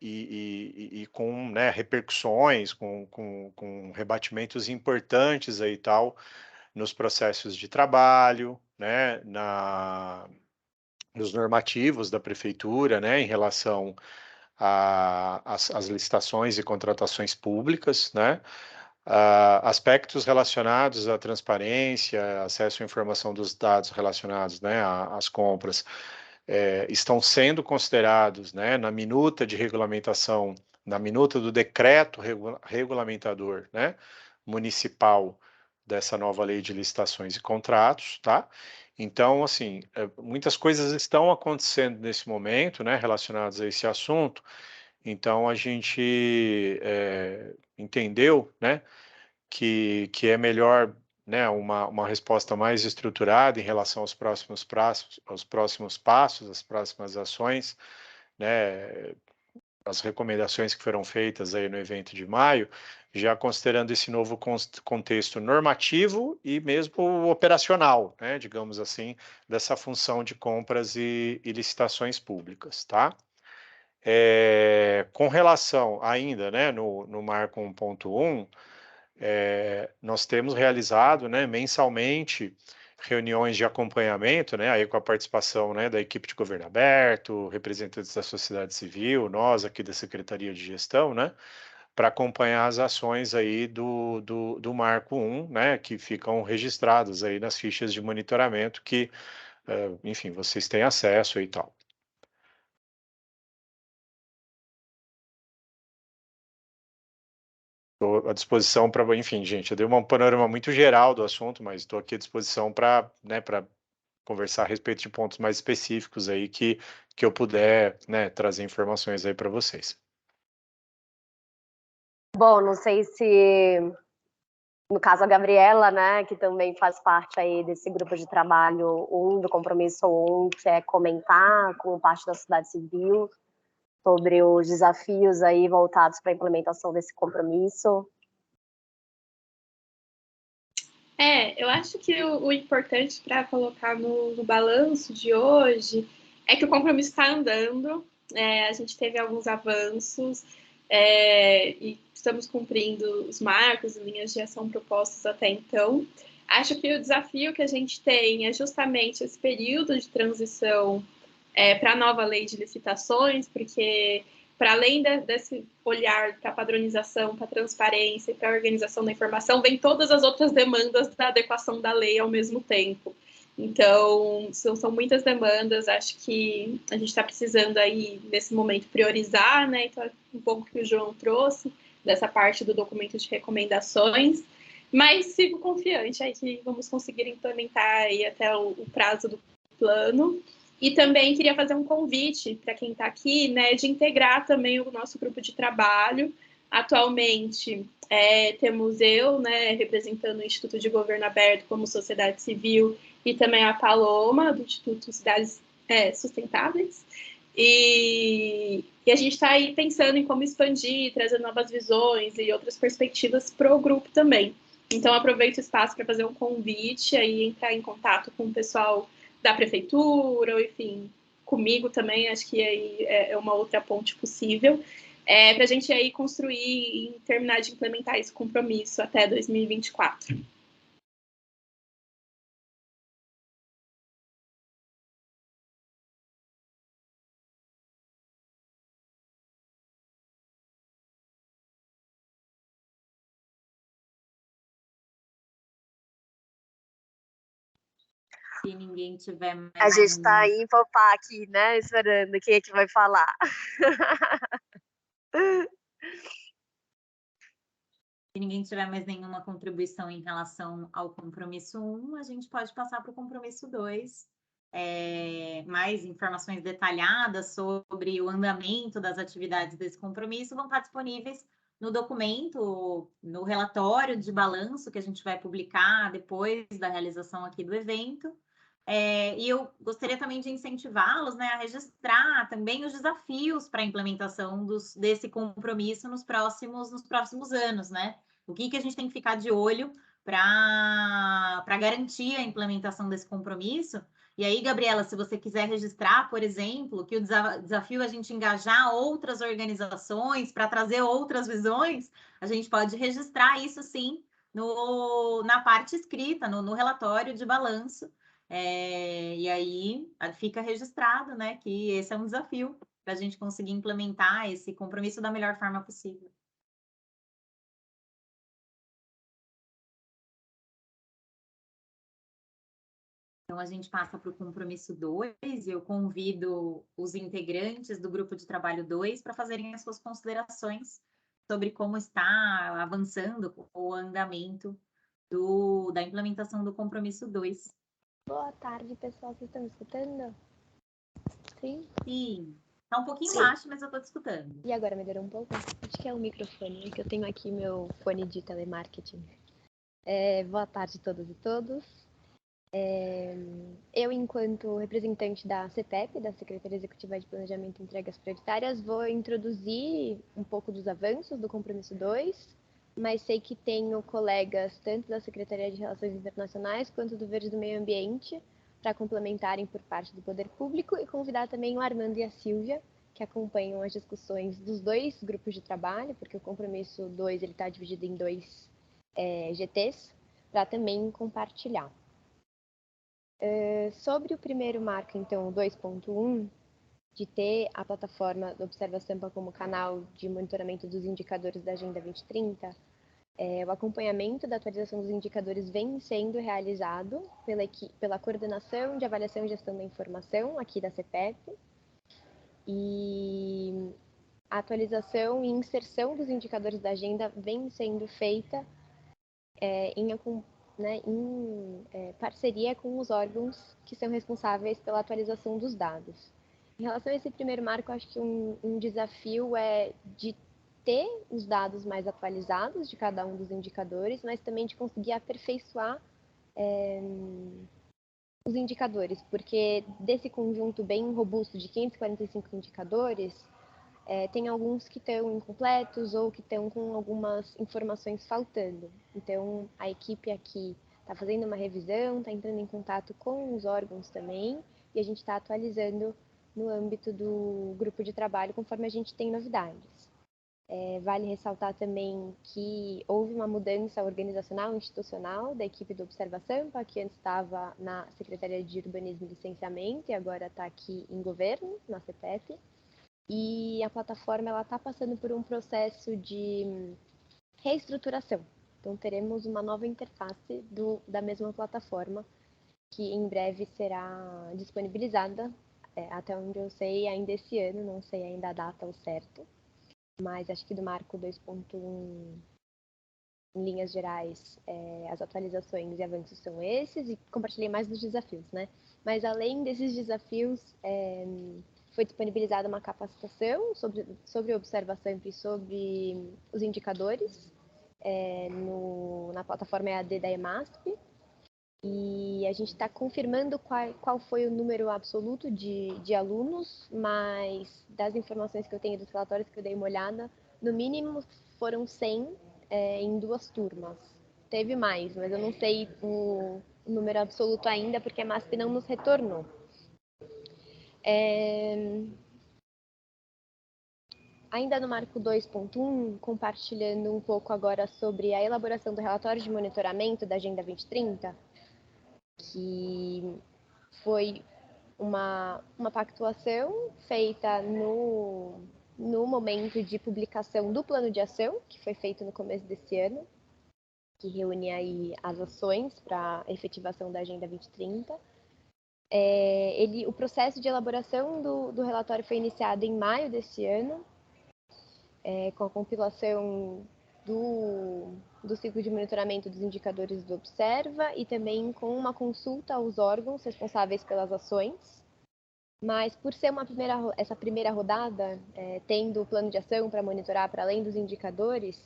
E com, né, repercussões, com rebatimentos importantes aí tal, nos processos de trabalho, né, nos normativos da prefeitura, né, em relação às licitações e contratações públicas, né, aspectos relacionados à transparência, acesso à informação dos dados relacionados, né, às compras, estão sendo considerados, né, na minuta de regulamentação, na minuta do decreto regulamentador, né, municipal dessa nova lei de licitações e contratos, tá? Então, assim, muitas coisas estão acontecendo nesse momento, né, relacionadas a esse assunto. Então, a gente entendeu, né, que é melhor, né, uma resposta mais estruturada em relação aos próximos passos, as próximas ações, né, as recomendações que foram feitas aí no evento de maio, já considerando esse novo contexto normativo e mesmo operacional, né, digamos assim, dessa função de compras e licitações públicas, tá? Com relação ainda, né, no marco 1.1, nós temos realizado, né, mensalmente reuniões de acompanhamento, né, aí com a participação, né, da equipe de governo aberto, representantes da sociedade civil, nós aqui da Secretaria de Gestão, né, para acompanhar as ações aí do Marco 1, né, que ficam registradas aí nas fichas de monitoramento que, enfim, vocês têm acesso e tal. Estou à disposição para, enfim, gente, eu dei um panorama muito geral do assunto, mas estou aqui à disposição para, né, para conversar a respeito de pontos mais específicos aí que eu puder, né, trazer informações aí para vocês. Bom, não sei se no caso a Gabriela, né, que também faz parte aí desse grupo de trabalho do Compromisso 1, que é comentar com parte da sociedade civil sobre os desafios aí voltados para a implementação desse compromisso. Eu acho que o importante para colocar no balanço de hoje é que o compromisso está andando, a gente teve alguns avanços, e estamos cumprindo os marcos e linhas de ação propostas até então. Acho que o desafio que a gente tem é justamente esse período de transição para a nova lei de licitações, porque para além desse olhar para a padronização, para a transparência e para a organização da informação, vem todas as outras demandas da adequação da lei ao mesmo tempo. Então, são muitas demandas, acho que a gente está precisando aí, nesse momento, priorizar, né? Então, um pouco que o João trouxe, dessa parte do documento de recomendações, mas sigo confiante aí que vamos conseguir implementar aí até o prazo do plano. E também queria fazer um convite para quem está aqui, né, de integrar também o nosso grupo de trabalho. Atualmente, temos eu, né, representando o Instituto de Governo Aberto como sociedade civil, e também a Paloma, do Instituto Cidades Sustentáveis. E a gente está aí pensando em como expandir, trazer novas visões e outras perspectivas para o grupo também. Então, aproveito o espaço para fazer um convite, aí entrar em contato com o pessoal da prefeitura, ou enfim, comigo também, acho que aí é uma outra ponte possível, para a gente aí construir e terminar de implementar esse compromisso até 2024. Se ninguém tiver mais... A gente está em popá aqui, né, esperando quem é que vai falar. Se ninguém tiver mais nenhuma contribuição em relação ao compromisso 1, a gente pode passar para o compromisso 2. Mais informações detalhadas sobre o andamento das atividades desse compromisso vão estar disponíveis no documento, no relatório de balanço que a gente vai publicar depois da realização aqui do evento. E eu gostaria também de incentivá-los, né, a registrar também os desafios para a implementação desse compromisso nos próximos anos, né? O que a gente tem que ficar de olho para garantir a implementação desse compromisso. E aí, Gabriela, se você quiser registrar, por exemplo, que o desafio é a gente engajar outras organizações para trazer outras visões, a gente pode registrar isso, sim, na parte escrita, no relatório de balanço. E aí fica registrado, né, que esse é um desafio para a gente conseguir implementar esse compromisso da melhor forma possível. Então, a gente passa para o compromisso 2 e eu convido os integrantes do grupo de trabalho 2 para fazerem as suas considerações sobre como está avançando o andamento da implementação do compromisso 2. Boa tarde, pessoal. Vocês estão me escutando? Sim? Sim. Está um pouquinho baixo, mas eu estou te escutando. E agora melhorou um pouco? Acho que é o microfone, que eu tenho aqui meu fone de telemarketing. Boa tarde a todas e todos. Eu, enquanto representante da CEPEP, da Secretaria Executiva de Planejamento e Entregas Prioritárias, vou introduzir um pouco dos avanços do Compromisso 2, mas sei que tenho colegas tanto da Secretaria de Relações Internacionais quanto do Verde do Meio Ambiente para complementarem por parte do Poder Público e convidar também o Armando e a Silvia, que acompanham as discussões dos dois grupos de trabalho, porque o Compromisso 2 está dividido em dois GTs, para também compartilhar. Sobre o primeiro marco, então, o 2.1, de ter a plataforma do Observa Sampa como canal de monitoramento dos indicadores da Agenda 2030, o acompanhamento da atualização dos indicadores vem sendo realizado pela Coordenação de Avaliação e Gestão da Informação, aqui da CEPEP, e a atualização e inserção dos indicadores da agenda vem sendo feita em parceria com os órgãos que são responsáveis pela atualização dos dados. Em relação a esse primeiro marco, acho que um desafio é de ter os dados mais atualizados de cada um dos indicadores, mas também de conseguir aperfeiçoar os indicadores, porque desse conjunto bem robusto de 545 indicadores, tem alguns que estão incompletos ou que estão com algumas informações faltando. Então, a equipe aqui está fazendo uma revisão, está entrando em contato com os órgãos também, e a gente está atualizando no âmbito do grupo de trabalho conforme a gente tem novidades. Vale ressaltar também que houve uma mudança organizacional e institucional da equipe do Observação, que antes estava na Secretaria de Urbanismo e Licenciamento e agora está aqui em governo, na CPEP. E a plataforma está passando por um processo de reestruturação. Então, teremos uma nova interface da mesma plataforma, que em breve será disponibilizada, até onde eu sei, ainda esse ano, não sei ainda a data ao certo, mas acho que do marco 2.1, em linhas gerais, as atualizações e avanços são esses, e compartilhei mais dos desafios, né? Mas além desses desafios, foi disponibilizada uma capacitação sobre observação e sobre os indicadores na plataforma EAD da EMASP, e a gente está confirmando qual foi o número absoluto de alunos, mas das informações que eu tenho dos relatórios que eu dei uma olhada, no mínimo foram 100 em 2 turmas. Teve mais, mas eu não sei o número absoluto ainda, porque a EMASP não nos retornou. Ainda no marco 2.1, compartilhando um pouco agora sobre a elaboração do relatório de monitoramento da Agenda 2030, que foi uma pactuação feita no momento de publicação do plano de ação, que foi feito no começo desse ano, que reúne aí as ações para a efetivação da Agenda 2030. O processo de elaboração do relatório foi iniciado em maio desse ano, com a compilação do ciclo de monitoramento dos indicadores do Observa e também com uma consulta aos órgãos responsáveis pelas ações. Mas por ser essa primeira rodada, tendo o plano de ação para monitorar para além dos indicadores,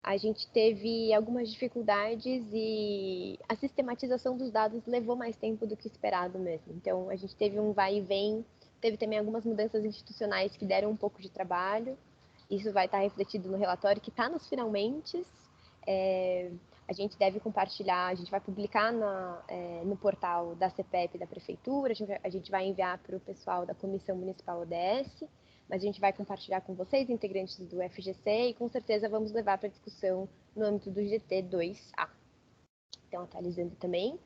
a gente teve algumas dificuldades e a sistematização dos dados levou mais tempo do que esperado mesmo. Então, a gente teve um vai e vem, teve também algumas mudanças institucionais que deram um pouco de trabalho. Isso vai estar refletido no relatório que está nos finalmente. A gente deve compartilhar, a gente vai publicar no portal da CPEP da Prefeitura, a gente vai enviar para o pessoal da Comissão Municipal ODS, mas a gente vai compartilhar com vocês, integrantes do FGC, e com certeza vamos levar para discussão no âmbito do GT2A. Então, atualizando também.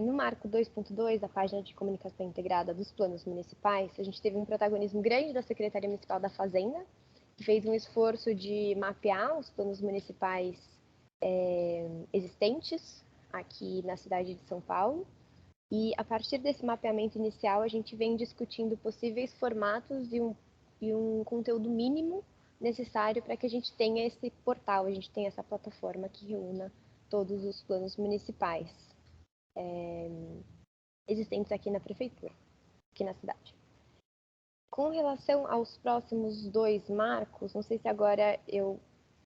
No marco 2.2, a página de comunicação integrada dos planos municipais, a gente teve um protagonismo grande da Secretaria Municipal da Fazenda, que fez um esforço de mapear os planos municipais existentes aqui na cidade de São Paulo. E a partir desse mapeamento inicial, a gente vem discutindo possíveis formatos e um conteúdo mínimo necessário para que a gente tenha esse portal, a gente tenha essa plataforma que reúna todos os planos municipais existentes aqui na prefeitura, aqui na cidade. Com relação aos próximos 2 marcos, não sei se agora eu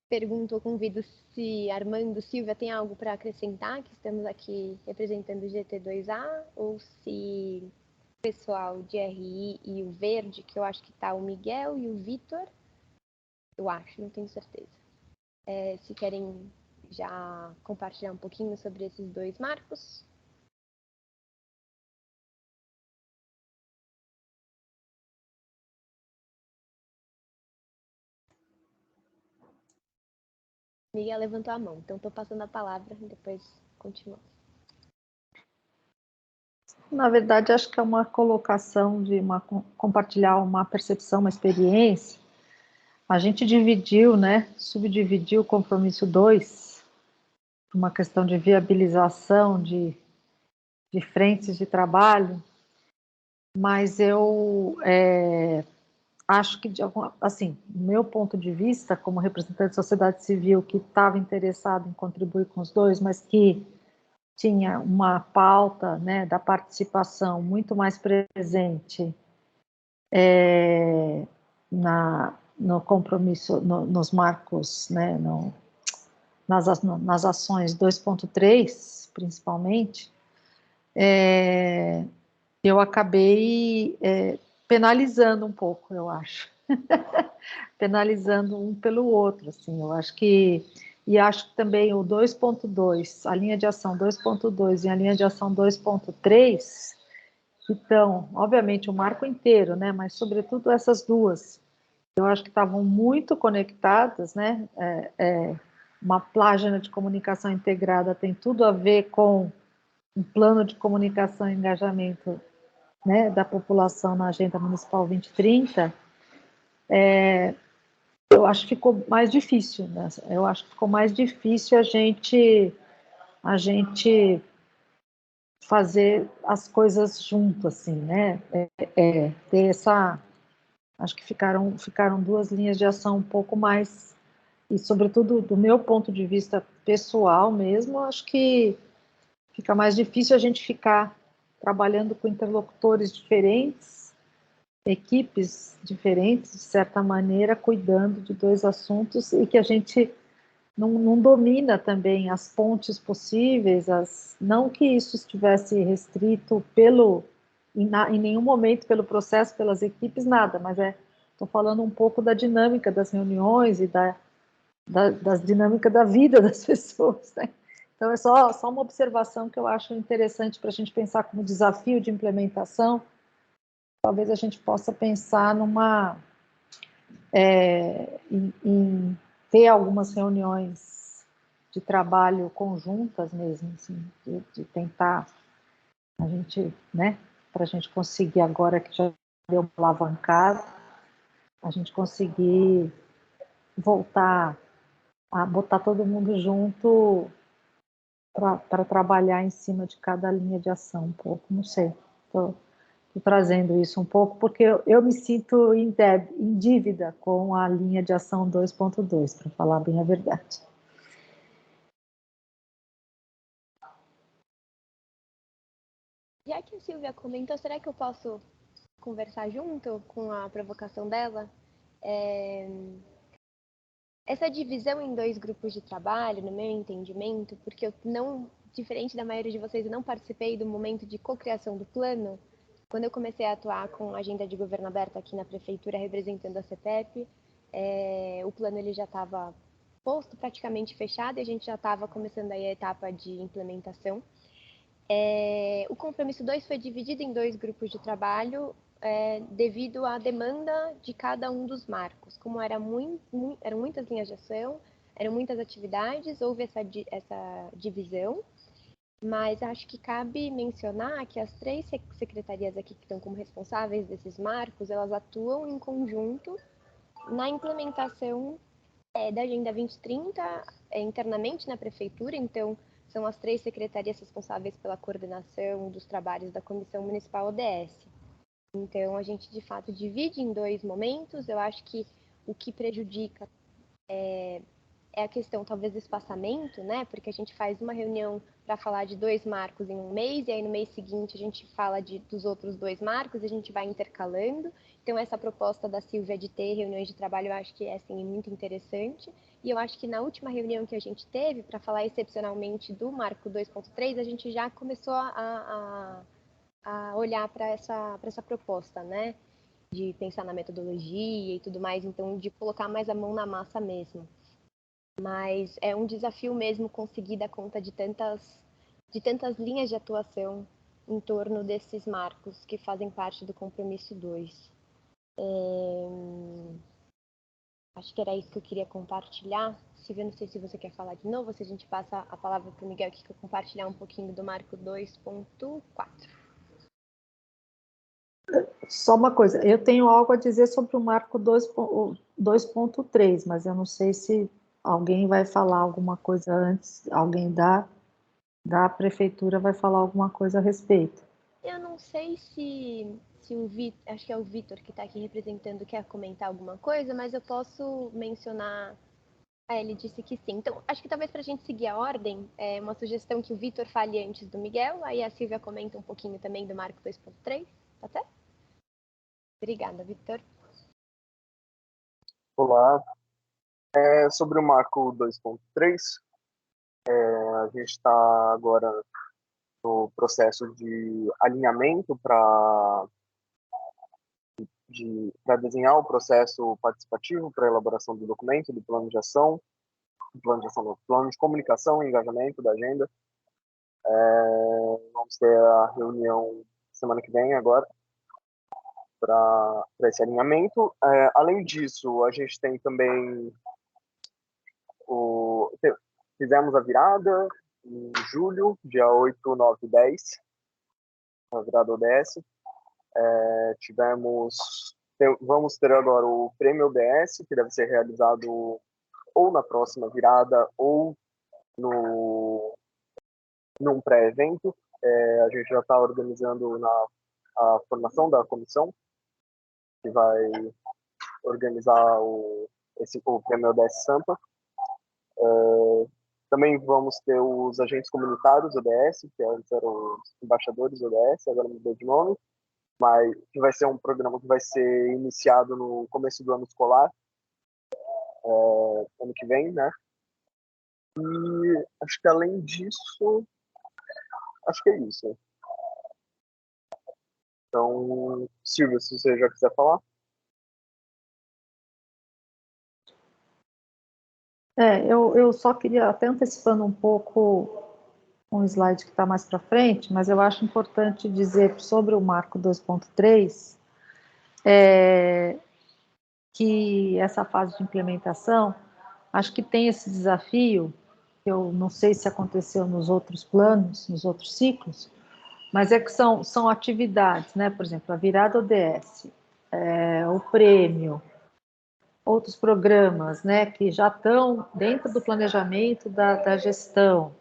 pergunto ou convido se Armando, Silvia, tem algo para acrescentar, que estamos aqui representando o GT2A, ou se o pessoal de RI e o Verde, que eu acho que está o Miguel e o Vitor, eu acho, não tenho certeza. Se querem já compartilhar um pouquinho sobre esses 2 marcos. Miguel levantou a mão, então estou passando a palavra e depois continuamos. Na verdade, acho que é uma colocação de compartilhar uma percepção, uma experiência. A gente dividiu, subdividiu o compromisso 2, uma questão de viabilização de frentes de trabalho, mas eu acho que, assim, do meu ponto de vista, como representante da sociedade civil que estava interessado em contribuir com os 2, mas que tinha uma pauta da participação muito mais presente no compromisso, nos marcos, né, nas ações 2.3, principalmente, eu acabei penalizando um pouco, eu acho. Penalizando um pelo outro, assim, eu acho que... E acho que também o 2.2, a linha de ação 2.2 e a linha de ação 2.3, então, obviamente, o marco inteiro, né, mas sobretudo essas duas, eu acho que estavam muito conectadas, né, uma página de comunicação integrada tem tudo a ver com um plano de comunicação e engajamento, né, da população na Agenda Municipal 2030, eu acho que ficou mais difícil, né? Eu acho que ficou mais difícil a gente fazer as coisas junto, assim, né? Ter essa... Acho que ficaram duas linhas de ação um pouco mais... E, sobretudo, do meu ponto de vista pessoal mesmo, acho que fica mais difícil a gente ficar trabalhando com interlocutores diferentes, equipes diferentes, de certa maneira, cuidando de dois assuntos e que a gente não domina também as pontes possíveis, não que isso estivesse restrito em nenhum momento pelo processo, pelas equipes, nada, mas estou falando um pouco da dinâmica das reuniões e das dinâmicas da vida das pessoas, né? Então, é só uma observação que eu acho interessante para a gente pensar como desafio de implementação. Talvez a gente possa pensar em ter algumas reuniões de trabalho conjuntas mesmo, assim, de tentar a gente, né, para a gente conseguir agora que já deu uma alavancada, a gente conseguir voltar a botar todo mundo junto para trabalhar em cima de cada linha de ação um pouco, não sei, estou trazendo isso um pouco, porque eu me sinto em dívida com a linha de ação 2.2, para falar bem a verdade. Já que a Silvia comentou, será que eu posso conversar junto com a provocação dela? Essa divisão em dois grupos de trabalho, no meu entendimento, porque eu não, diferente da maioria de vocês, eu não participei do momento de cocriação do plano. Quando eu comecei a atuar com a agenda de governo aberta aqui na prefeitura, representando a CETEP, o plano ele já estava posto, praticamente fechado, e a gente já estava começando aí a etapa de implementação. O compromisso 2 foi dividido em dois grupos de trabalho devido à demanda de cada um dos marcos. Como eram muitas linhas de ação, eram muitas atividades, houve essa divisão, mas acho que cabe mencionar que as 3 secretarias aqui que estão como responsáveis desses marcos, elas atuam em conjunto na implementação da Agenda 2030 internamente na prefeitura, então são as 3 secretarias responsáveis pela coordenação dos trabalhos da Comissão Municipal ODS. Então, a gente, de fato, divide em 2 momentos. Eu acho que o que prejudica é a questão, talvez, do espaçamento, né? Porque a gente faz uma reunião para falar de 2 marcos em um mês, e aí no mês seguinte a gente fala dos outros 2 marcos, e a gente vai intercalando. Então, essa proposta da Silvia de ter reuniões de trabalho, eu acho que é, assim, muito interessante. E eu acho que na última reunião que a gente teve, para falar excepcionalmente do marco 2.3, a gente já começou a olhar para essa proposta, né? De pensar na metodologia e tudo mais, então de colocar mais a mão na massa mesmo. Mas é um desafio mesmo conseguir dar conta de tantas linhas de atuação em torno desses marcos que fazem parte do compromisso 2. Acho que era isso que eu queria compartilhar. Silvia, não sei se você quer falar de novo, se a gente passa a palavra para o Miguel aqui, que eu compartilhar um pouquinho do marco 2.4. Só uma coisa, eu tenho algo a dizer sobre o marco 2.3, mas eu não sei se alguém vai falar alguma coisa antes, alguém da prefeitura vai falar alguma coisa a respeito. Eu não sei se o Vitor, acho que é o Vitor que está aqui representando, quer comentar alguma coisa, mas eu posso mencionar. Ele disse que sim. Então, acho que talvez para a gente seguir a ordem, é uma sugestão que o Vitor fale antes do Miguel, aí a Silvia comenta um pouquinho também do marco 2.3, tá certo? Obrigada, Vitor. Olá. Sobre o marco 2.3, a gente está agora no processo de alinhamento para desenhar o processo participativo para a elaboração do documento, do plano de ação, do plano de comunicação e engajamento da agenda. Vamos ter a reunião semana que vem agora para esse alinhamento. Além disso, a gente tem também fizemos a virada em julho, dia 8, 9 e 10, a virada ODS. Vamos ter agora o prêmio ODS, que deve ser realizado ou na próxima virada ou num pré-evento. A gente já está organizando a formação da comissão, que vai organizar o prêmio ODS Sampa. Também vamos ter os agentes comunitários ODS, que antes eram os embaixadores ODS, agora mudou de nome, mas que vai ser um programa que vai ser iniciado no começo do ano escolar, ano que vem, né? E acho que além disso, acho que é isso. Então, Silvia, se você já quiser falar. Eu só queria, até antecipando um pouco um slide que está mais para frente, mas eu acho importante dizer sobre o marco 2.3, que essa fase de implementação, acho que tem esse desafio, eu não sei se aconteceu nos outros planos, nos outros ciclos, mas é que são atividades, né? Por exemplo, a virada ODS, o prêmio, outros programas, né, que já estão dentro do planejamento da gestão,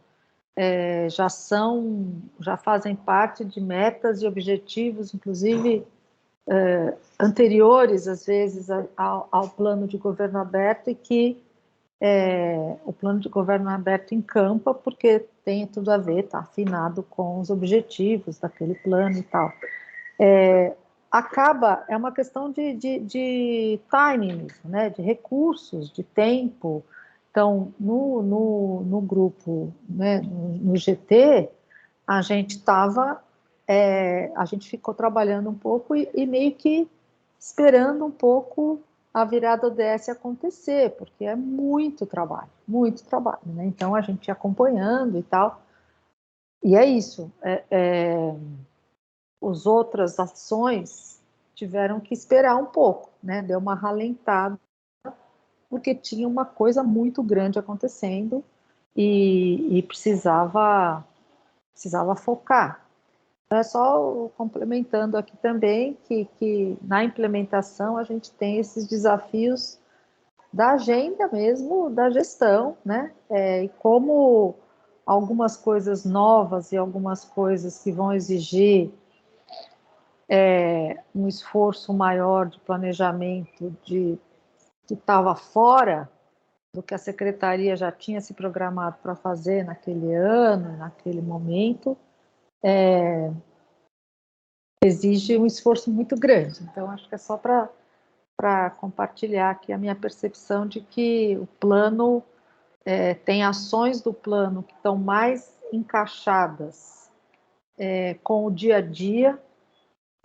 já fazem parte de metas e objetivos, inclusive anteriores, às vezes, ao plano de governo aberto, e que o plano de governo aberto encampa, porque tem tudo a ver, está afinado com os objetivos daquele plano e tal. É uma questão de timing, né, de recursos, de tempo. Então, no grupo, né, no GT, a gente ficou trabalhando um pouco e meio que esperando um pouco a virada ODS acontecer, porque é muito trabalho, né? Então, a gente ia acompanhando e tal. E é isso. As outras ações tiveram que esperar um pouco, né? Deu uma ralentada, porque tinha uma coisa muito grande acontecendo e precisava focar. Então, é só complementando aqui também que na implementação a gente tem esses desafios da agenda mesmo, da gestão, né? E como algumas coisas novas e algumas coisas que vão exigir um esforço maior de planejamento que estava fora do que a secretaria já tinha se programado para fazer naquele ano, naquele momento, exige um esforço muito grande. Então, acho que é só para compartilhar aqui a minha percepção de que o plano tem ações do plano que estão mais encaixadas com o dia a dia,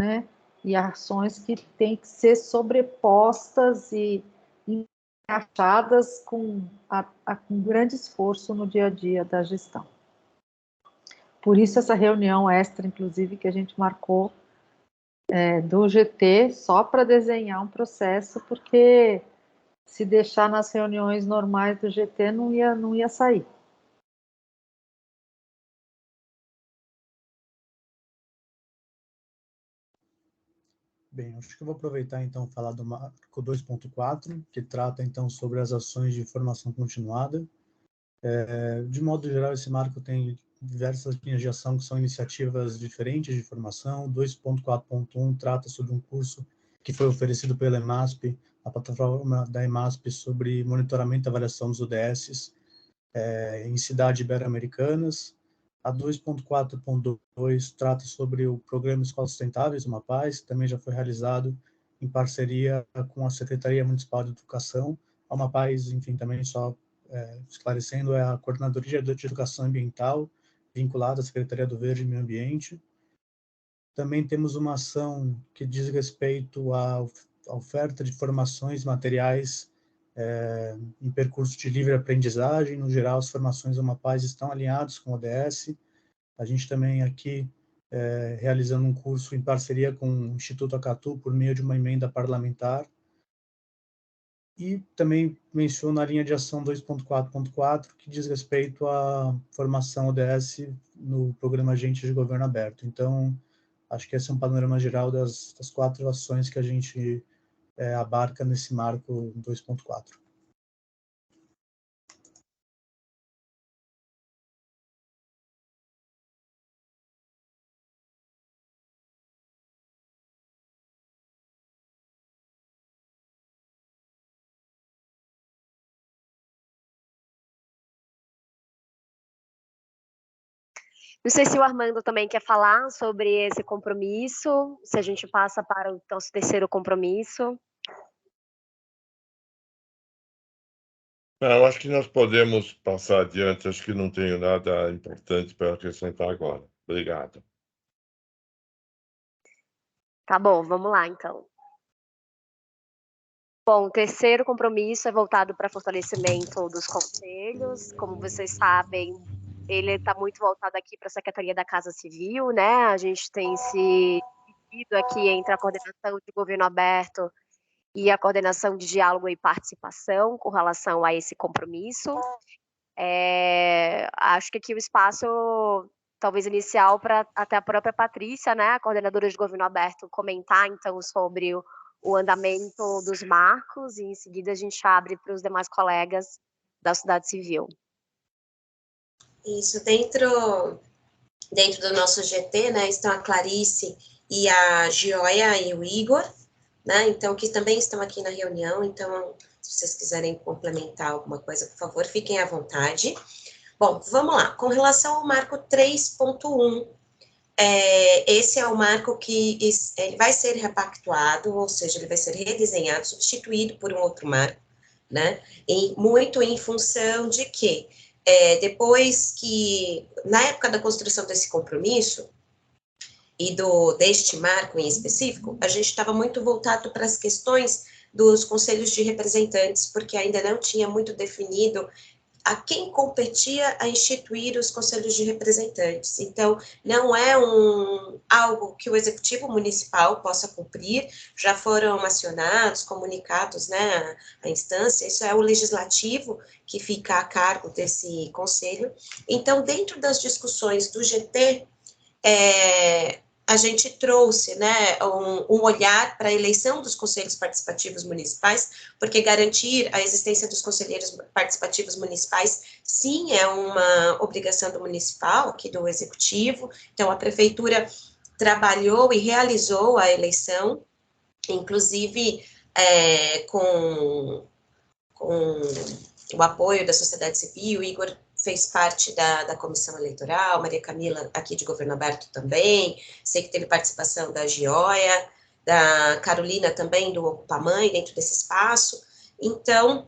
né? E ações que têm que ser sobrepostas e encaixadas com grande esforço no dia a dia da gestão. Por isso essa reunião extra, inclusive, que a gente marcou do GT, só para desenhar um processo, porque se deixar nas reuniões normais do GT não ia sair. Bem, acho que eu vou aproveitar então falar do marco 2.4, que trata então sobre as ações de formação continuada. De modo geral, esse marco tem diversas linhas de ação que são iniciativas diferentes de formação. 2.4.1 trata sobre um curso que foi oferecido pela EMASP, a plataforma da EMASP sobre monitoramento e avaliação dos ODS em cidades ibero-americanas. A 2.4.2 trata sobre o programa Escolas Sustentáveis, uma paz, que também já foi realizado em parceria com a Secretaria Municipal de Educação. A Amapaz, enfim, também só esclarecendo, é a Coordenadoria de Educação Ambiental, vinculada à Secretaria do Verde e Meio Ambiente. Também temos uma ação que diz respeito à oferta de formações materiais em percurso de livre aprendizagem. No geral, as formações da Amapaz estão alinhadas com o ODS. A gente também aqui realizando um curso em parceria com o Instituto Acatu por meio de uma emenda parlamentar. E também menciono a linha de ação 2.4.4, que diz respeito à formação ODS no programa Agente de Governo Aberto. Então, acho que esse é um panorama geral das 4 ações que a gente abarca nesse marco 2.4. Não sei se o Armando também quer falar sobre esse compromisso, se a gente passa para o nosso terceiro compromisso. Eu acho que nós podemos passar adiante, acho que não tenho nada importante para acrescentar agora. Obrigado. Tá bom, vamos lá então. Bom, o terceiro compromisso é voltado para fortalecimento dos conselhos. Como vocês sabem, ele está muito voltado aqui para a Secretaria da Casa Civil, né? A gente tem se dividido aqui entre a coordenação de governo aberto e a coordenação de diálogo e participação com relação a esse compromisso. Acho que aqui o espaço, talvez inicial, para até a própria Patrícia, né, a coordenadora de governo aberto, comentar então sobre o andamento dos marcos, e em seguida a gente abre para os demais colegas da sociedade civil. Isso, dentro do nosso GT, né, estão a Clarice e a Gioia e o Igor, né, então, que também estão aqui na reunião. Então, se vocês quiserem complementar alguma coisa, por favor, fiquem à vontade. Bom, vamos lá. Com relação ao marco 3.1, esse é o marco que ele vai ser repactuado, ou seja, ele vai ser redesenhado, substituído por um outro marco, né? Muito em função de que, depois que, na época da construção desse compromisso, e deste marco em específico, a gente estava muito voltado para as questões dos conselhos de representantes, porque ainda não tinha muito definido a quem competia a instituir os conselhos de representantes. Então, não é algo que o executivo municipal possa cumprir, já foram acionados, comunicados, né, a instância, isso é o legislativo que fica a cargo desse conselho. Então, dentro das discussões do GT, a gente trouxe, né, um olhar para a eleição dos conselhos participativos municipais, porque garantir a existência dos conselheiros participativos municipais, sim, é uma obrigação do municipal, aqui do executivo. Então, a prefeitura trabalhou e realizou a eleição, inclusive com o apoio da sociedade civil. O Igor fez parte da comissão eleitoral, Maria Camila, aqui de Governo Aberto também, sei que teve participação da Gioia, da Carolina também, do Ocupa Mãe, dentro desse espaço. Então,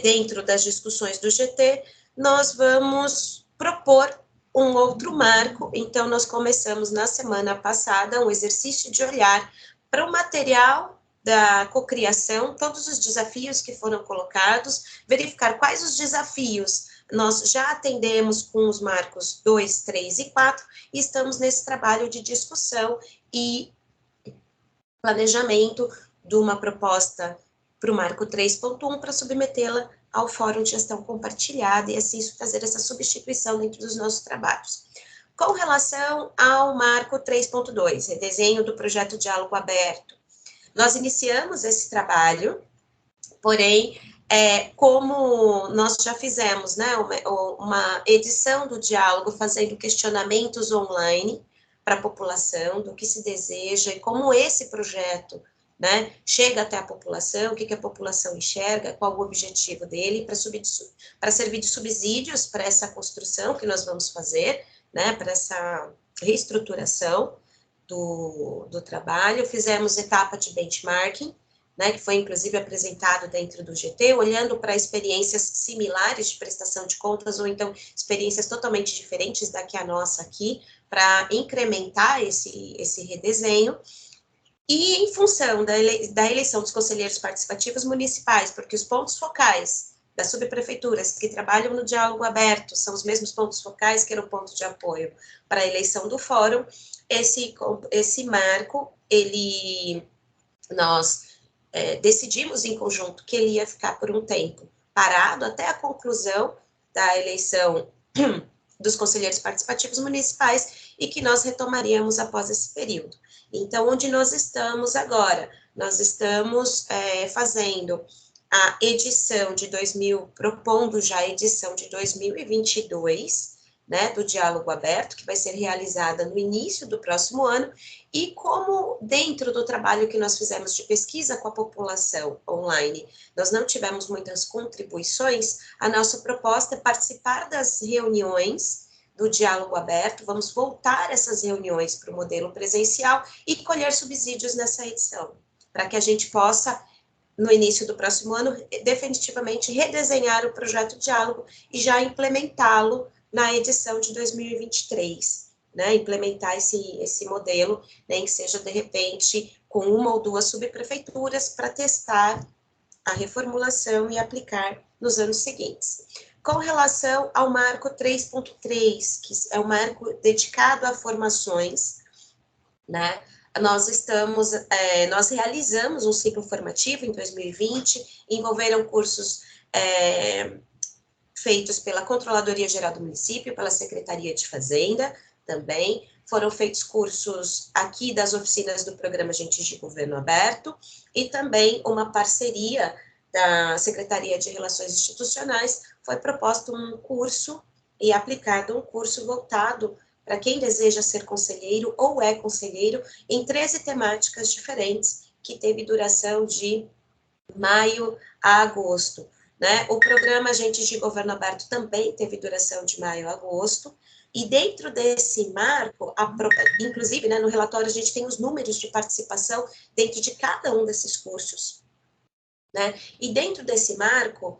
dentro das discussões do GT, nós vamos propor um outro marco. Então, nós começamos na semana passada um exercício de olhar para o material da cocriação, todos os desafios que foram colocados, verificar quais os desafios nós já atendemos com os marcos 2, 3 e 4, e estamos nesse trabalho de discussão e planejamento de uma proposta para o marco 3.1 para submetê-la ao Fórum de Gestão Compartilhada e assim fazer essa substituição dentro dos nossos trabalhos. Com relação ao marco 3.2, redesenho do projeto Diálogo Aberto, nós iniciamos esse trabalho, porém, como nós já fizemos, né, uma edição do diálogo fazendo questionamentos online para a população, do que se deseja e como esse projeto, né, chega até a população, o que a população enxerga, qual o objetivo dele, para servir de subsídios para essa construção que nós vamos fazer, né, para essa reestruturação. do trabalho, fizemos etapa de benchmarking, né, que foi inclusive apresentado dentro do GT, olhando para experiências similares de prestação de contas, ou então experiências totalmente diferentes da que a nossa aqui, para incrementar esse redesenho, e em função da eleição dos conselheiros participativos municipais, porque os pontos focais das subprefeituras que trabalham no diálogo aberto são os mesmos pontos focais que era o ponto de apoio para a eleição do fórum, esse marco, nós decidimos em conjunto que ele ia ficar por um tempo parado até a conclusão da eleição dos conselheiros participativos municipais e que nós retomaríamos após esse período. Então, onde nós estamos agora? Nós estamos fazendo a edição de propondo já a edição de 2022, né, do Diálogo Aberto, que vai ser realizada no início do próximo ano, e como dentro do trabalho que nós fizemos de pesquisa com a população online, nós não tivemos muitas contribuições, a nossa proposta é participar das reuniões do Diálogo Aberto, vamos voltar essas reuniões para o modelo presencial e colher subsídios nessa edição, para que a gente possa, no início do próximo ano, definitivamente redesenhar o projeto Diálogo e já implementá-lo na edição de 2023, né, implementar esse modelo, nem que seja, de repente, com uma ou duas subprefeituras para testar a reformulação e aplicar nos anos seguintes. Com relação ao marco 3.3, que é o marco dedicado a formações, né, nós realizamos um ciclo formativo em 2020, envolveram cursos feitos pela Controladoria Geral do Município, pela Secretaria de Fazenda também, foram feitos cursos aqui das oficinas do Programa Agentes de Governo Aberto, e também uma parceria da Secretaria de Relações Institucionais, foi proposto um curso e aplicado um curso voltado para quem deseja ser conselheiro ou é conselheiro, em 13 temáticas diferentes, que teve duração de maio a agosto, né? O programa Agentes de Governo Aberto também teve duração de maio a agosto, e dentro desse marco, inclusive, né, no relatório a gente tem os números de participação dentro de cada um desses cursos, né? E dentro desse marco,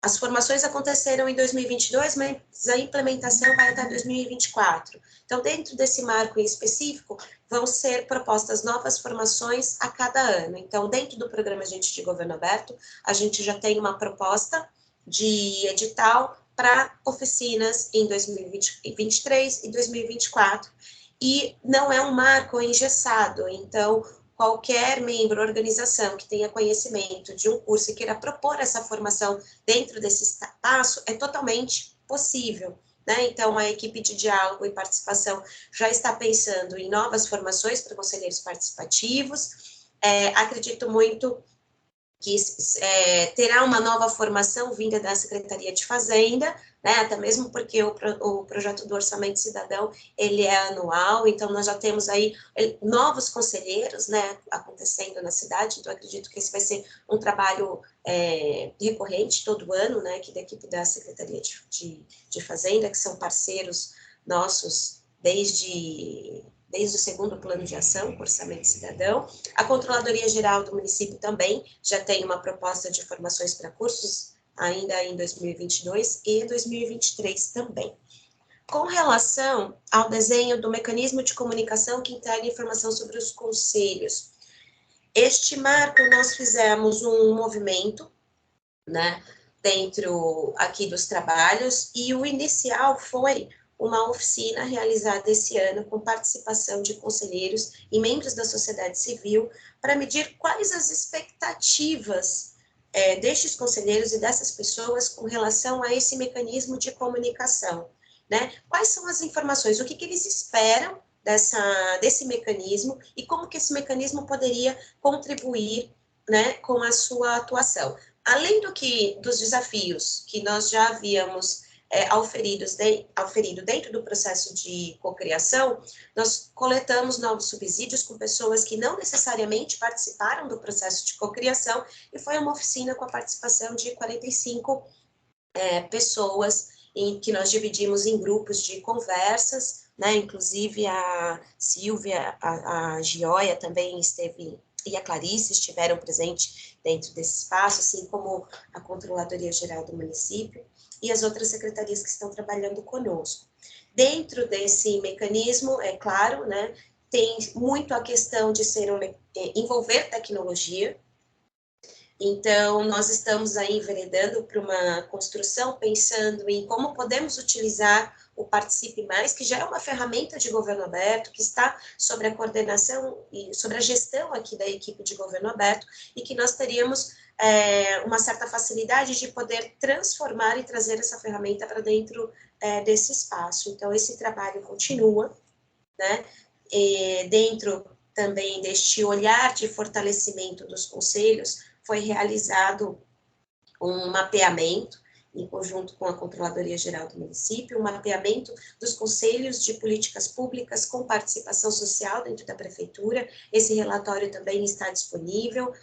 as formações aconteceram em 2022, mas a implementação vai até 2024. Então, dentro desse marco em específico, vão ser propostas novas formações a cada ano. Então, dentro do programa Agentes de Governo Aberto, a gente já tem uma proposta de edital para oficinas em 2023 e 2024. E não é um marco engessado, então, qualquer membro, organização que tenha conhecimento de um curso e queira propor essa formação dentro desse espaço, é totalmente possível, né? Então, a equipe de diálogo e participação já está pensando em novas formações para conselheiros participativos. Acredito muito que terá uma nova formação vinda da Secretaria de Fazenda, né, até mesmo porque o projeto do Orçamento Cidadão, ele é anual, então nós já temos aí novos conselheiros, né, acontecendo na cidade, então acredito que esse vai ser um trabalho recorrente todo ano, né, que da equipe da Secretaria de Fazenda, que são parceiros nossos desde o segundo plano de ação, com Orçamento Cidadão. A Controladoria Geral do município também já tem uma proposta de formações para cursos, ainda em 2022 e 2023 também. Com relação ao desenho do mecanismo de comunicação que integra informação sobre os conselhos, este marco nós fizemos um movimento, né, dentro aqui dos trabalhos, e o inicial foi uma oficina realizada esse ano com participação de conselheiros e membros da sociedade civil para medir quais as expectativas destes conselheiros e dessas pessoas com relação a esse mecanismo de comunicação, né? Quais são as informações, o que eles esperam desse mecanismo e como que esse mecanismo poderia contribuir, né, com a sua atuação. Além dos desafios que nós já havíamos auferido dentro do processo de cocriação, nós coletamos novos subsídios com pessoas que não necessariamente participaram do processo de cocriação, e foi uma oficina com a participação de 45 pessoas, em que nós dividimos em grupos de conversas, né? Inclusive a Silvia, a Gioia também esteve, e a Clarice estiveram presentes dentro desse espaço, assim como a Controladoria Geral do município e as outras secretarias que estão trabalhando conosco. Dentro desse mecanismo, é claro, né, tem muito a questão de envolver tecnologia. Então, nós estamos aí enveredando para uma construção, pensando em como podemos utilizar o Participe Mais, que já é uma ferramenta de governo aberto, que está sobre a coordenação e sobre a gestão aqui da equipe de governo aberto, e que nós teríamos uma certa facilidade de poder transformar e trazer essa ferramenta para dentro desse espaço. Então, esse trabalho continua, né? E dentro também deste olhar de fortalecimento dos conselhos, foi realizado um mapeamento, em conjunto com a Controladoria Geral do município, um mapeamento dos conselhos de políticas públicas com participação social dentro da prefeitura. Esse relatório também está disponível,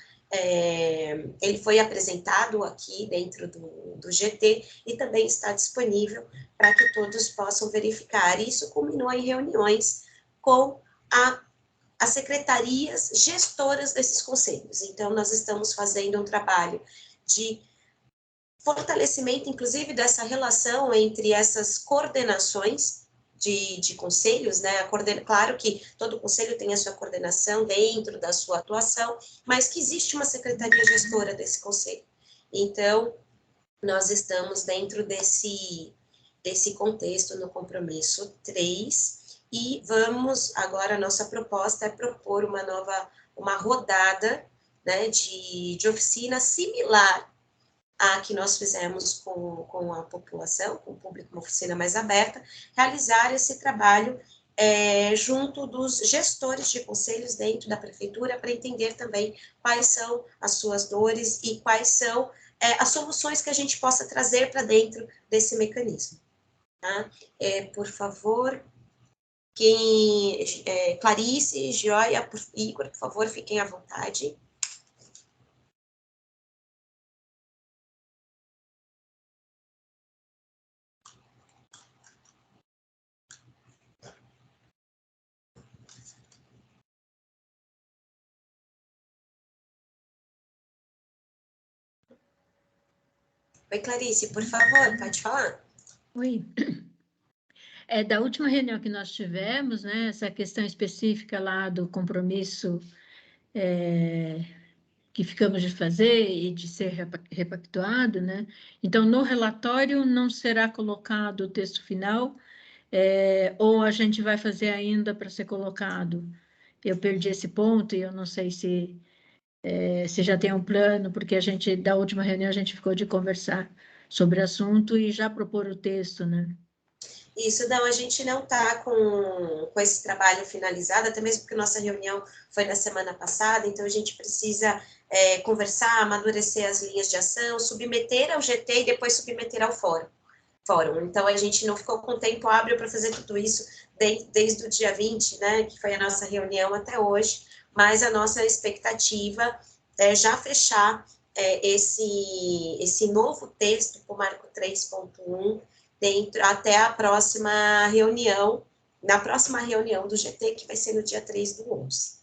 ele foi apresentado aqui dentro do GT e também está disponível para que todos possam verificar. Isso culminou em reuniões com as secretarias gestoras desses conselhos. Então, nós estamos fazendo um trabalho de fortalecimento, inclusive, dessa relação entre essas coordenações de conselhos, né? Claro que todo conselho tem a sua coordenação dentro da sua atuação, mas que existe uma secretaria gestora desse conselho. Então, nós estamos dentro desse contexto no compromisso 3, e vamos, agora a nossa proposta é propor uma rodada, né, de oficina similar à que nós fizemos com a população, com o público, uma oficina mais aberta, realizar esse trabalho junto dos gestores de conselhos dentro da prefeitura, para entender também quais são as suas dores e quais são as soluções que a gente possa trazer para dentro desse mecanismo. Tá? Por favor, Clarice, Gioia, Igor, por favor, fiquem à vontade. Oi, Clarice, por favor, pode falar. Oi. Da última reunião que nós tivemos, né, essa questão específica lá do compromisso que ficamos de fazer e de ser repactuado, né? Então, no relatório não será colocado o texto final, ou a gente vai fazer ainda para ser colocado? Eu perdi esse ponto e eu não sei se já tem um plano, porque da última reunião, a gente ficou de conversar sobre o assunto e já propor o texto, né? Isso, não, a gente não está com esse trabalho finalizado, até mesmo porque nossa reunião foi na semana passada, então a gente precisa conversar, amadurecer as linhas de ação, submeter ao GT e depois submeter ao fórum. Então, a gente não ficou com tempo hábil para fazer tudo isso desde o dia 20, né, que foi a nossa reunião até hoje, mas a nossa expectativa é já fechar esse novo texto para o Marco 3.1 até a próxima reunião, na próxima reunião do GT, que vai ser no dia 3/11.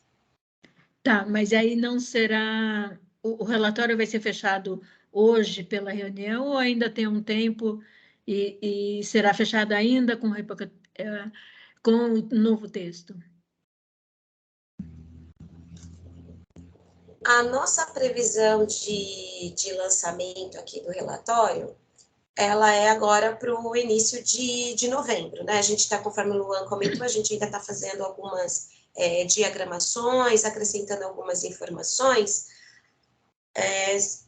Tá, mas aí não será... O relatório vai ser fechado hoje pela reunião ou ainda tem um tempo e será fechado ainda com o novo texto? A nossa previsão de lançamento aqui do relatório, ela é agora para o início de novembro, né? A gente está, conforme o Luan comentou, a gente ainda está fazendo algumas diagramações, acrescentando algumas informações.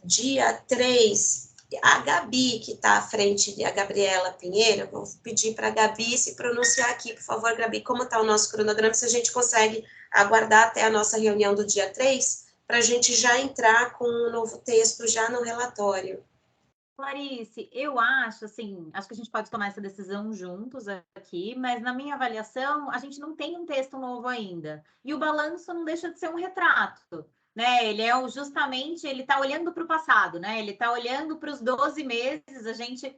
Dia 3, a Gabi, que está à frente, a Gabriela Pinheiro, vou pedir para a Gabi se pronunciar aqui, por favor, Gabi, como está o nosso cronograma, se a gente consegue aguardar até a nossa reunião do dia 3, para a gente já entrar com um novo texto já no relatório. Clarice, eu acho, assim, acho que a gente pode tomar essa decisão juntos aqui, mas na minha avaliação, a gente não tem um texto novo ainda. E o balanço não deixa de ser um retrato, né? Ele justamente, ele está olhando para o passado, né? Ele está olhando para os 12 meses, a gente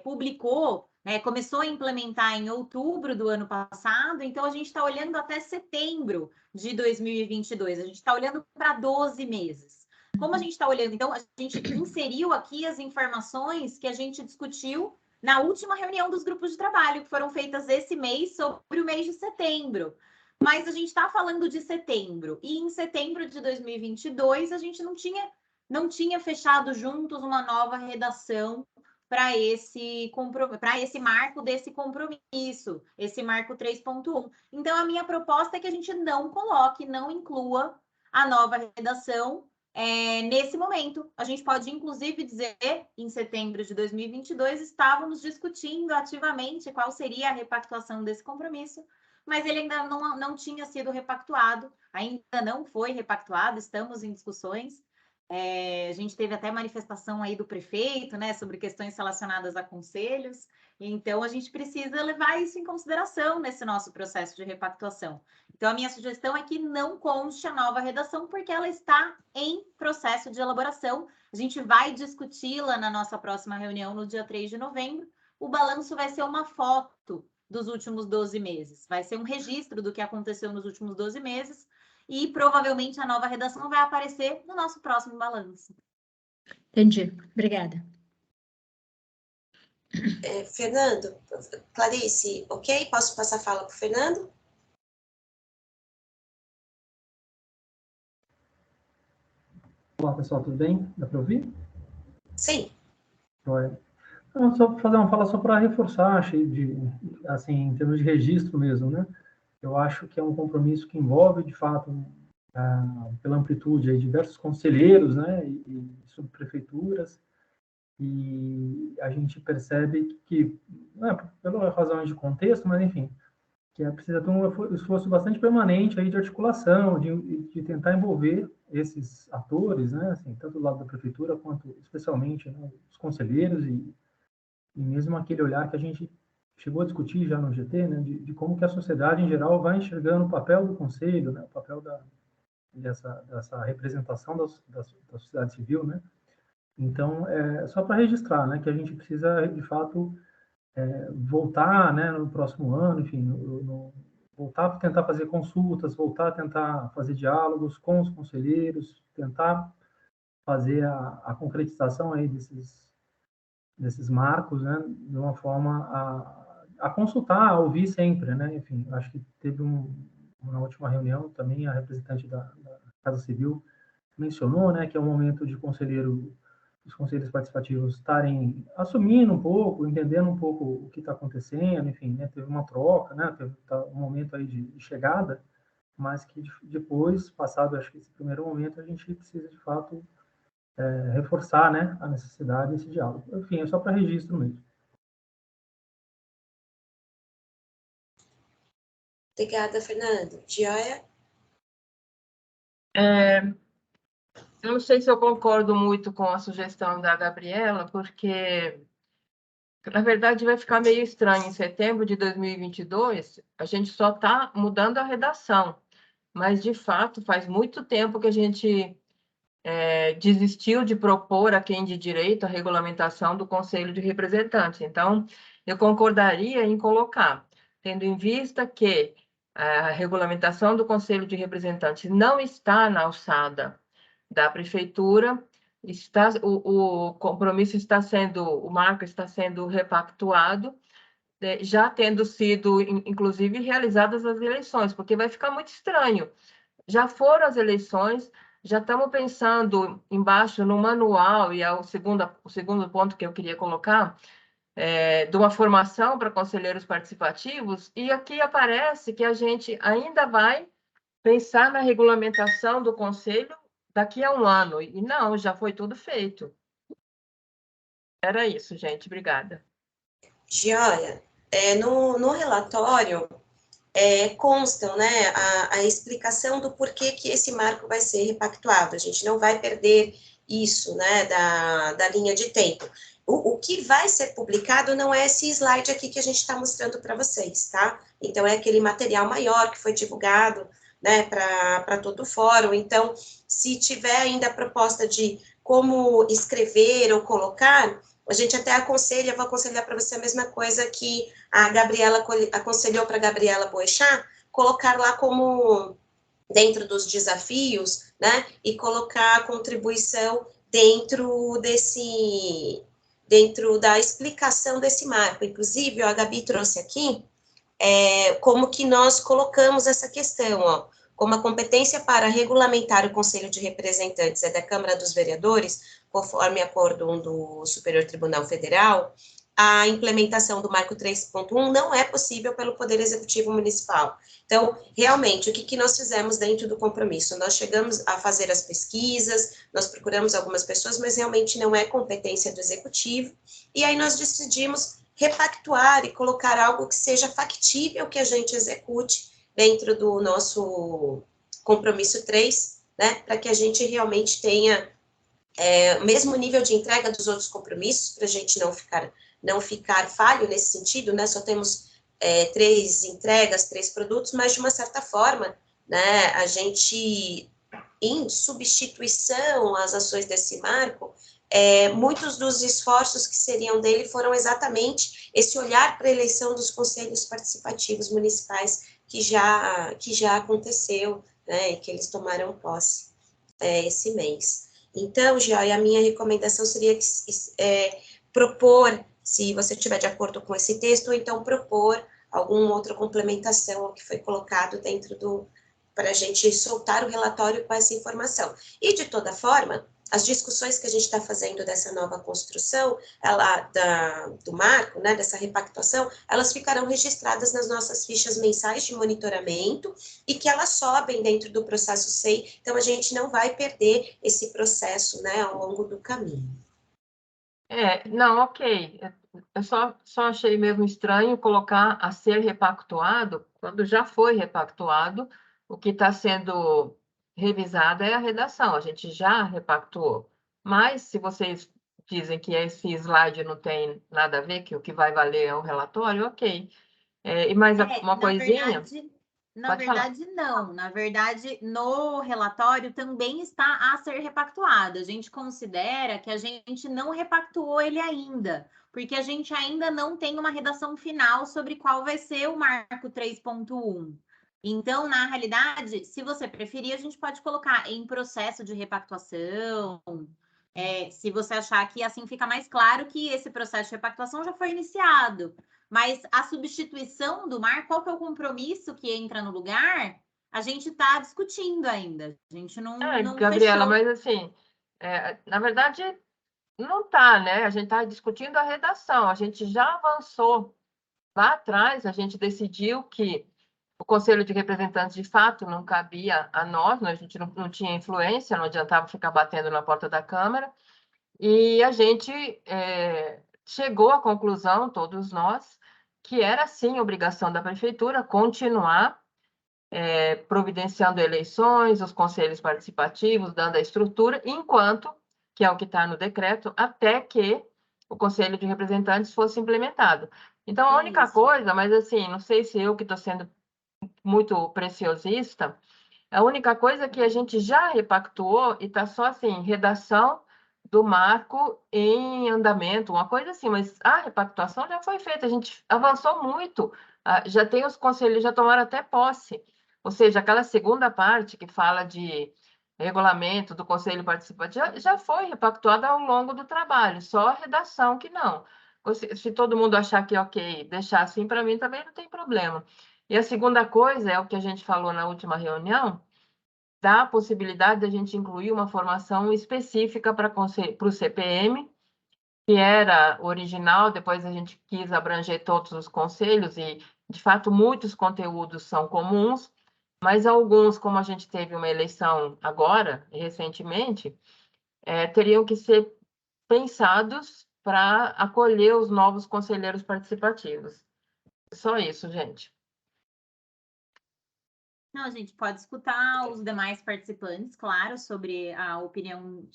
publicou, começou a implementar em outubro do ano passado, então a gente está olhando até setembro de 2022, a gente está olhando para 12 meses. Como a gente está olhando, então, a gente inseriu aqui as informações que a gente discutiu na última reunião dos grupos de trabalho, que foram feitas esse mês, sobre o mês de setembro. Mas a gente está falando de setembro, e em setembro de 2022, a gente não tinha fechado juntos uma nova redação para esse marco desse compromisso, esse marco 3.1. Então, a minha proposta é que a gente não inclua a nova redação nesse momento. A gente pode, inclusive, dizer, em setembro de 2022, estávamos discutindo ativamente qual seria a repactuação desse compromisso, mas ele ainda não tinha sido repactuado, ainda não foi repactuado, estamos em discussões. A gente teve até manifestação aí do prefeito, né, sobre questões relacionadas a conselhos, então a gente precisa levar isso em consideração nesse nosso processo de repactuação. Então, a minha sugestão é que não conste a nova redação, porque ela está em processo de elaboração. A gente vai discuti-la na nossa próxima reunião, no dia 3 de novembro. O balanço vai ser uma foto dos últimos 12 meses, vai ser um registro do que aconteceu nos últimos 12 meses, e provavelmente a nova redação vai aparecer no nosso próximo balanço. Entendi. Obrigada. Fernando, Clarice, ok? Posso passar a fala para o Fernando? Olá, pessoal, tudo bem? Dá para ouvir? Sim. Não, só para fazer uma fala só para reforçar, assim, em termos de registro mesmo, né? Eu acho que é um compromisso que envolve, de fato, pela amplitude, aí, diversos conselheiros, né, e subprefeituras, e a gente percebe que, pela razão de contexto, mas enfim, que precisa ter um esforço bastante permanente aí de articulação, de tentar envolver esses atores, né, assim, tanto do lado da prefeitura quanto, especialmente, né, os conselheiros e mesmo aquele olhar que a gente chegou a discutir já no GT, né, de como que a sociedade em geral vai enxergando o papel do conselho, né, o papel dessa representação da sociedade civil, né. Então, só para registrar, né, que a gente precisa, de fato, voltar, né, no próximo ano, enfim, voltar a tentar fazer consultas, voltar a tentar fazer diálogos com os conselheiros, tentar fazer a concretização aí desses marcos, né, de uma forma a consultar, a ouvir sempre, né, enfim, acho que teve na última reunião também a representante da Casa Civil mencionou, né, que é um momento de os conselhos participativos estarem assumindo um pouco, entendendo um pouco o que está acontecendo, enfim, né, teve uma troca, né, teve um momento aí de chegada, mas que depois, passado, acho que esse primeiro momento, a gente precisa, de fato, reforçar, né, a necessidade desse diálogo. Enfim, é só para registro mesmo. Obrigada, Fernando. Gioia? Eu não sei se eu concordo muito com a sugestão da Gabriela, porque, na verdade, vai ficar meio estranho. Em setembro de 2022, a gente só está mudando a redação, mas, de fato, faz muito tempo que a gente desistiu de propor a quem de direito a regulamentação do Conselho de Representantes. Então, eu concordaria em colocar, tendo em vista que a regulamentação do Conselho de Representantes não está na alçada da Prefeitura, o compromisso está sendo, o marco está sendo repactuado, já tendo sido, inclusive, realizadas as eleições, porque vai ficar muito estranho. Já foram as eleições, já estamos pensando embaixo no manual, e é o segundo ponto que eu queria colocar, de uma formação para conselheiros participativos, e aqui aparece que a gente ainda vai pensar na regulamentação do conselho daqui a um ano, e não, já foi tudo feito. Era isso, gente, obrigada. Gioia, no relatório constam, né, a explicação do porquê que esse marco vai ser repactuado. A gente não vai perder isso, né, da linha de tempo. O que vai ser publicado não é esse slide aqui que a gente está mostrando para vocês, tá? Então, é aquele material maior que foi divulgado, né, para todo o fórum. Então, se tiver ainda a proposta de como escrever ou colocar, a gente até aconselha, vou aconselhar para você a mesma coisa que a Gabriela aconselhou para a Gabriela Boechat, colocar lá como dentro dos desafios, né, e colocar a contribuição dentro da explicação desse marco. Inclusive, a Gabi trouxe aqui como que nós colocamos essa questão, ó, como a competência para regulamentar o Conselho de Representantes é da Câmara dos Vereadores, conforme acordo do Superior Tribunal Federal, a implementação do Marco 3.1 não é possível pelo Poder Executivo Municipal. Então, realmente, o que nós fizemos dentro do compromisso? Nós chegamos a fazer as pesquisas, nós procuramos algumas pessoas, mas realmente não é competência do Executivo, e aí nós decidimos repactuar e colocar algo que seja factível que a gente execute dentro do nosso compromisso 3, né, para que a gente realmente tenha o mesmo nível de entrega dos outros compromissos, para a gente não ficar falho nesse sentido, né, só temos 3 entregas, 3 produtos, mas de uma certa forma, né, a gente, em substituição às ações desse marco, muitos dos esforços que seriam dele foram exatamente esse olhar para a eleição dos conselhos participativos municipais que já aconteceu, né, e que eles tomaram posse esse mês. Então, Joia, a minha recomendação seria propor, se você estiver de acordo com esse texto, ou então propor alguma outra complementação ao que foi colocado dentro para a gente soltar o relatório com essa informação. E, de toda forma, as discussões que a gente está fazendo dessa nova construção, do marco, né, dessa repactuação, elas ficarão registradas nas nossas fichas mensais de monitoramento e que elas sobem dentro do processo SEI, então a gente não vai perder esse processo, né, ao longo do caminho. Não, ok. Eu só achei mesmo estranho colocar a ser repactuado, quando já foi repactuado, o que está sendo revisado é a redação, a gente já repactuou. Mas, se vocês dizem que esse slide não tem nada a ver, que o que vai valer é o relatório, ok. E mais uma coisinha... Na verdade, não. Na verdade, no relatório também está a ser repactuado. A gente considera que a gente não repactuou ele ainda, porque a gente ainda não tem uma redação final sobre qual vai ser o marco 3.1. Então, na realidade, se você preferir, a gente pode colocar em processo de repactuação. Se você achar que assim fica mais claro que esse processo de repactuação já foi iniciado. Mas a substituição do marco, qual que é o compromisso que entra no lugar, a gente está discutindo ainda. A gente não Gabriela, fechou. mas assim, na verdade, não está, né? A gente está discutindo a redação. A gente já avançou lá atrás, a gente decidiu que o Conselho de Representantes, de fato, não cabia a nós, a gente não tinha influência, não adiantava ficar batendo na porta da Câmara, e a gente chegou à conclusão, todos nós, que era sim obrigação da Prefeitura continuar providenciando eleições, os conselhos participativos, dando a estrutura, enquanto, que é o que está no decreto, até que o Conselho de Representantes fosse implementado. Então, a única coisa, mas assim, não sei se eu que estou sendo muito preciosista, a única coisa que a gente já repactuou e está só assim, redação do marco em andamento, uma coisa assim, mas a repactuação já foi feita, a gente avançou muito, já tem os conselhos, já tomaram até posse, ou seja, aquela segunda parte que fala de regulamento do conselho participativo já foi repactuada ao longo do trabalho, só a redação que não. Se todo mundo achar que ok, deixar assim, para mim também não tem problema. E a segunda coisa é o que a gente falou na última reunião, dá a possibilidade de a gente incluir uma formação específica para o CPM, que era original, depois a gente quis abranger todos os conselhos e, de fato, muitos conteúdos são comuns, mas alguns, como a gente teve uma eleição agora, recentemente, teriam que ser pensados para acolher os novos conselheiros participativos. Só isso, gente. Não, a gente pode escutar os demais participantes, claro, sobre a opinião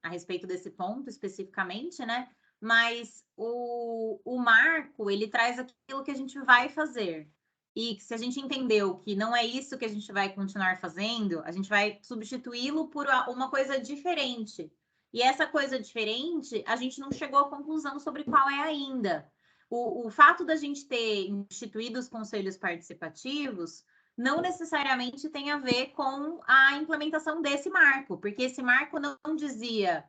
a respeito desse ponto especificamente, né? Mas o marco, ele traz aquilo que a gente vai fazer. E se a gente entendeu que não é isso que a gente vai continuar fazendo, a gente vai substituí-lo por uma coisa diferente. E essa coisa diferente, a gente não chegou à conclusão sobre qual é ainda. O fato da gente ter instituído os conselhos participativos não necessariamente tem a ver com a implementação desse marco, porque esse marco não dizia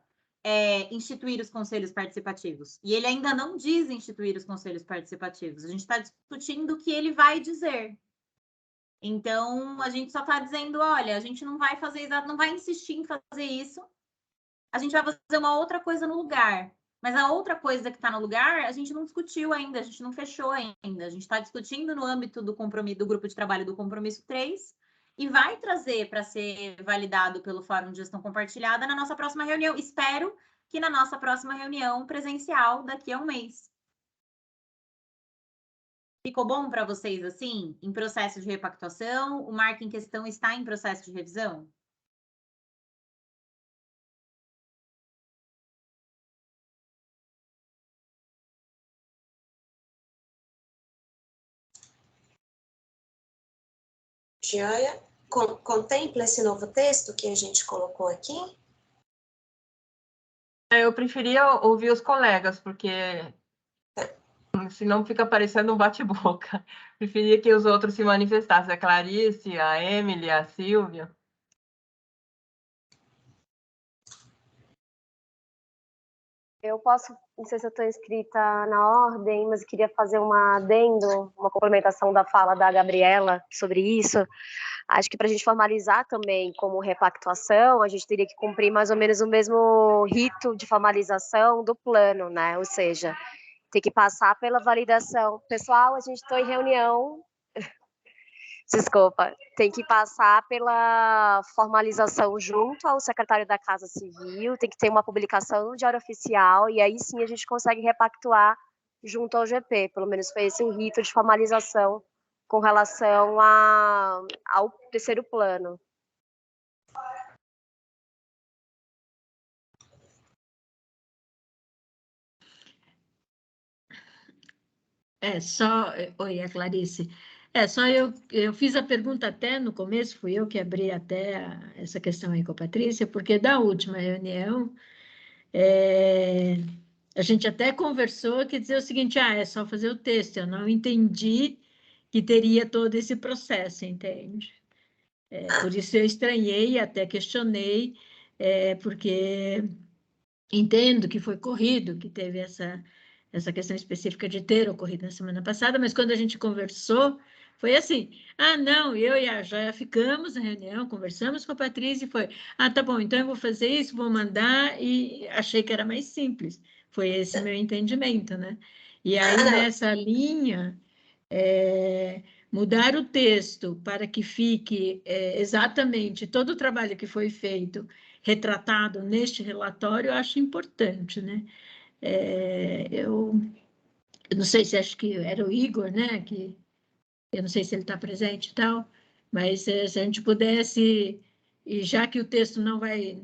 instituir os conselhos participativos. E ele ainda não diz instituir os conselhos participativos. A gente está discutindo o que ele vai dizer. Então, a gente só está dizendo, olha, a gente não vai fazer, não vai insistir em fazer isso, a gente vai fazer uma outra coisa no lugar. Mas a outra coisa que está no lugar, a gente não discutiu ainda, a gente não fechou ainda. A gente está discutindo no âmbito do grupo de trabalho do Compromisso 3 e vai trazer para ser validado pelo Fórum de Gestão Compartilhada na nossa próxima reunião. Espero que na nossa próxima reunião presencial daqui a um mês. Ficou bom para vocês assim? Em processo de repactuação, o marco em questão está em processo de revisão? Joia, contempla esse novo texto que a gente colocou aqui? Eu preferia ouvir os colegas, porque senão fica parecendo um bate-boca. Preferia que os outros se manifestassem, a Clarice, a Emily, a Silvia. Eu posso, não sei se eu estou inscrita na ordem, mas eu queria fazer uma adendo, uma complementação da fala da Gabriela sobre isso. Acho que para a gente formalizar também como repactuação, a gente teria que cumprir mais ou menos o mesmo rito de formalização do plano, né? Ou seja, tem que passar pela validação. Pessoal, a gente está em reunião. Desculpa, tem que passar pela formalização junto ao secretário da Casa Civil, tem que ter uma publicação no Diário Oficial, e aí sim a gente consegue repactuar junto ao GP. Pelo menos foi esse o rito de formalização com relação ao terceiro plano. Oi, a Clarice. Só eu fiz a pergunta até no começo, fui eu que abri até essa questão aí com a Patrícia, porque da última reunião, a gente até conversou que dizia o seguinte, é só fazer o texto, eu não entendi que teria todo esse processo, entende? Por isso eu estranhei, até questionei, porque entendo que foi corrido, que teve essa questão específica de ter ocorrido na semana passada, mas quando a gente conversou, foi assim, não, eu e a Joia ficamos na reunião, conversamos com a Patrícia e foi, tá bom, então eu vou fazer isso, vou mandar, e achei que era mais simples. Foi esse meu entendimento, né? E aí, nessa linha, mudar o texto para que fique exatamente todo o trabalho que foi feito retratado neste relatório, eu acho importante, né? Eu não sei se acho que era o Igor, né? Que eu não sei se ele está presente e tal, mas se a gente pudesse, e já que o texto não vai,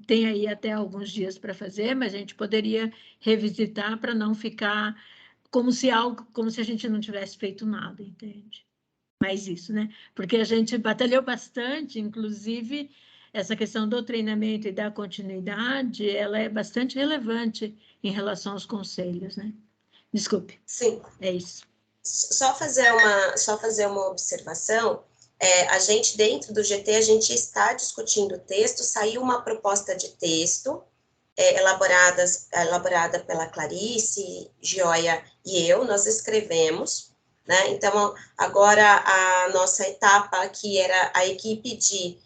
tem aí até alguns dias para fazer, mas a gente poderia revisitar para não ficar como se a gente não tivesse feito nada, entende? Mas isso, né? Porque a gente batalhou bastante, inclusive essa questão do treinamento e da continuidade, ela é bastante relevante em relação aos conselhos, né? Desculpe. Sim. É isso. Só fazer uma observação. A gente, dentro do GT, a gente está discutindo o texto, saiu uma proposta de texto, elaborada pela Clarice, Gioia e eu, nós escrevemos, né? Então, agora a nossa etapa aqui era a equipe de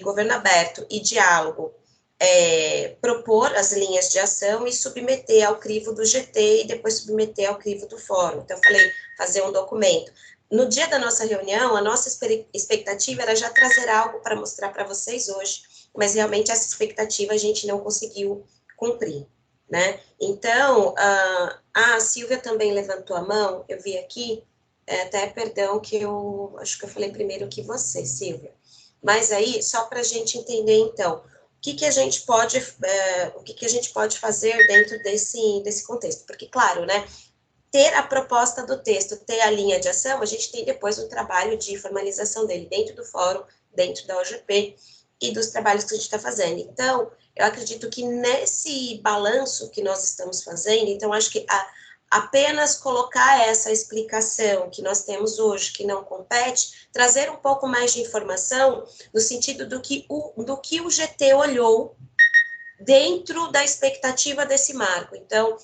governo aberto e diálogo, propor as linhas de ação e submeter ao crivo do GT e depois submeter ao crivo do fórum. Então, eu falei, fazer um documento. No dia da nossa reunião, a nossa expectativa era já trazer algo para mostrar para vocês hoje, mas realmente essa expectativa a gente não conseguiu cumprir, né? Então, a Silvia também levantou a mão, eu vi aqui, até perdão que eu acho que eu falei primeiro que você, Silvia. Mas aí, só para a gente entender, então, o que a gente pode fazer dentro desse contexto? Porque, claro, né, ter a proposta do texto, ter a linha de ação, a gente tem depois um trabalho de formalização dele dentro do fórum, dentro da OGP, e dos trabalhos que a gente está fazendo. Então, eu acredito que nesse balanço que nós estamos fazendo, então, acho que apenas colocar essa explicação que nós temos hoje, que não compete, trazer um pouco mais de informação no sentido do que o GT olhou dentro da expectativa desse marco. Então,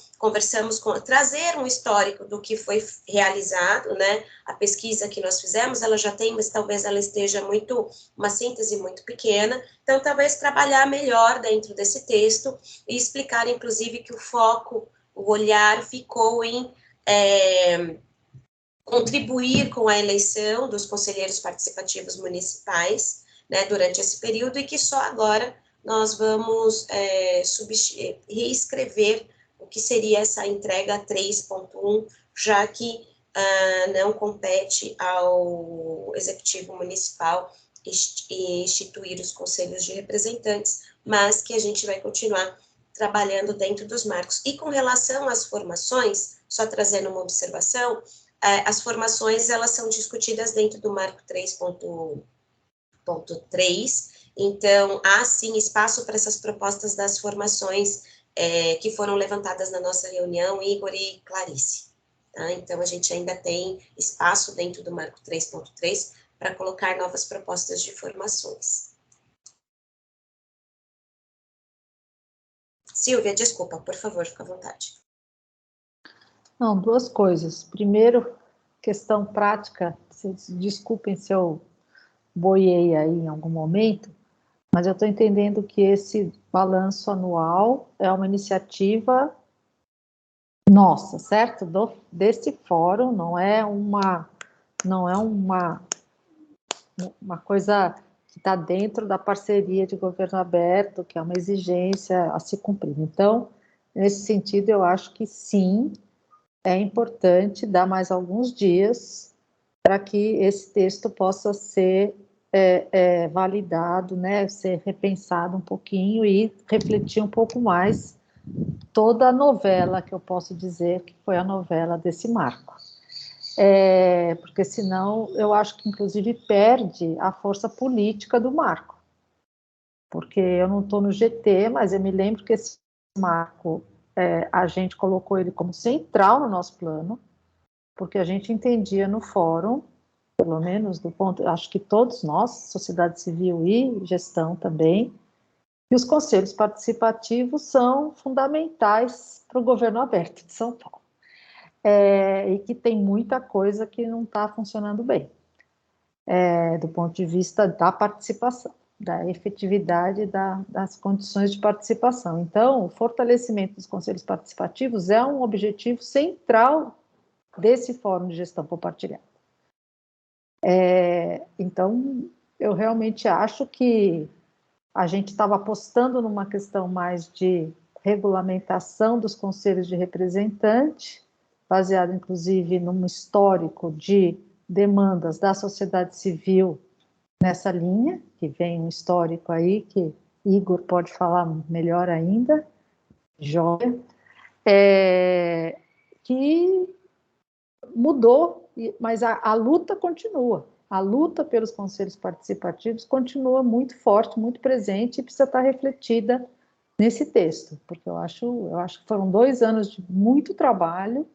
trazer um histórico do que foi realizado, né? A pesquisa que nós fizemos, ela já tem, mas talvez ela esteja uma síntese muito pequena. Então, talvez trabalhar melhor dentro desse texto e explicar, inclusive, que o foco, o olhar ficou em contribuir com a eleição dos conselheiros participativos municipais, né, durante esse período, e que só agora nós vamos reescrever o que seria essa entrega 3.1, já que não compete ao Executivo Municipal instituir os conselhos de representantes, mas que a gente vai continuar trabalhando dentro dos marcos. E com relação às formações, só trazendo uma observação, as formações, elas são discutidas dentro do marco 3.3, então, há sim espaço para essas propostas das formações que foram levantadas na nossa reunião, Igor e Clarice. Tá? Então, a gente ainda tem espaço dentro do marco 3.3 para colocar novas propostas de formações. Silvia, desculpa, por favor, fica à vontade. Não, duas coisas. Primeiro, questão prática, desculpem se eu boiei aí em algum momento, mas eu estou entendendo que esse balanço anual é uma iniciativa nossa, certo? Desse fórum, não é uma coisa que está dentro da parceria de governo aberto, que é uma exigência a se cumprir. Então, nesse sentido, eu acho que sim, é importante dar mais alguns dias para que esse texto possa ser validado, né, ser repensado um pouquinho e refletir um pouco mais toda a novela, que eu posso dizer que foi a novela desse marco. Porque senão eu acho que inclusive perde a força política do marco. Porque eu não estou no GT, mas eu me lembro que esse marco, a gente colocou ele como central no nosso plano, porque a gente entendia no fórum, pelo menos do ponto, acho que todos nós, sociedade civil e gestão também, que os conselhos participativos são fundamentais para o governo aberto de São Paulo. E que tem muita coisa que não está funcionando bem, do ponto de vista da participação, da efetividade das condições de participação. Então, o fortalecimento dos conselhos participativos é um objetivo central desse fórum de gestão compartilhada. Então, eu realmente acho que a gente estava apostando numa questão mais de regulamentação dos conselhos de representante, baseado inclusive num histórico de demandas da sociedade civil nessa linha, que vem um histórico aí que Igor pode falar melhor ainda, joia, que mudou, mas a luta continua. A luta pelos conselhos participativos continua muito forte, muito presente e precisa estar refletida nesse texto, porque eu acho que foram 2 anos de muito trabalho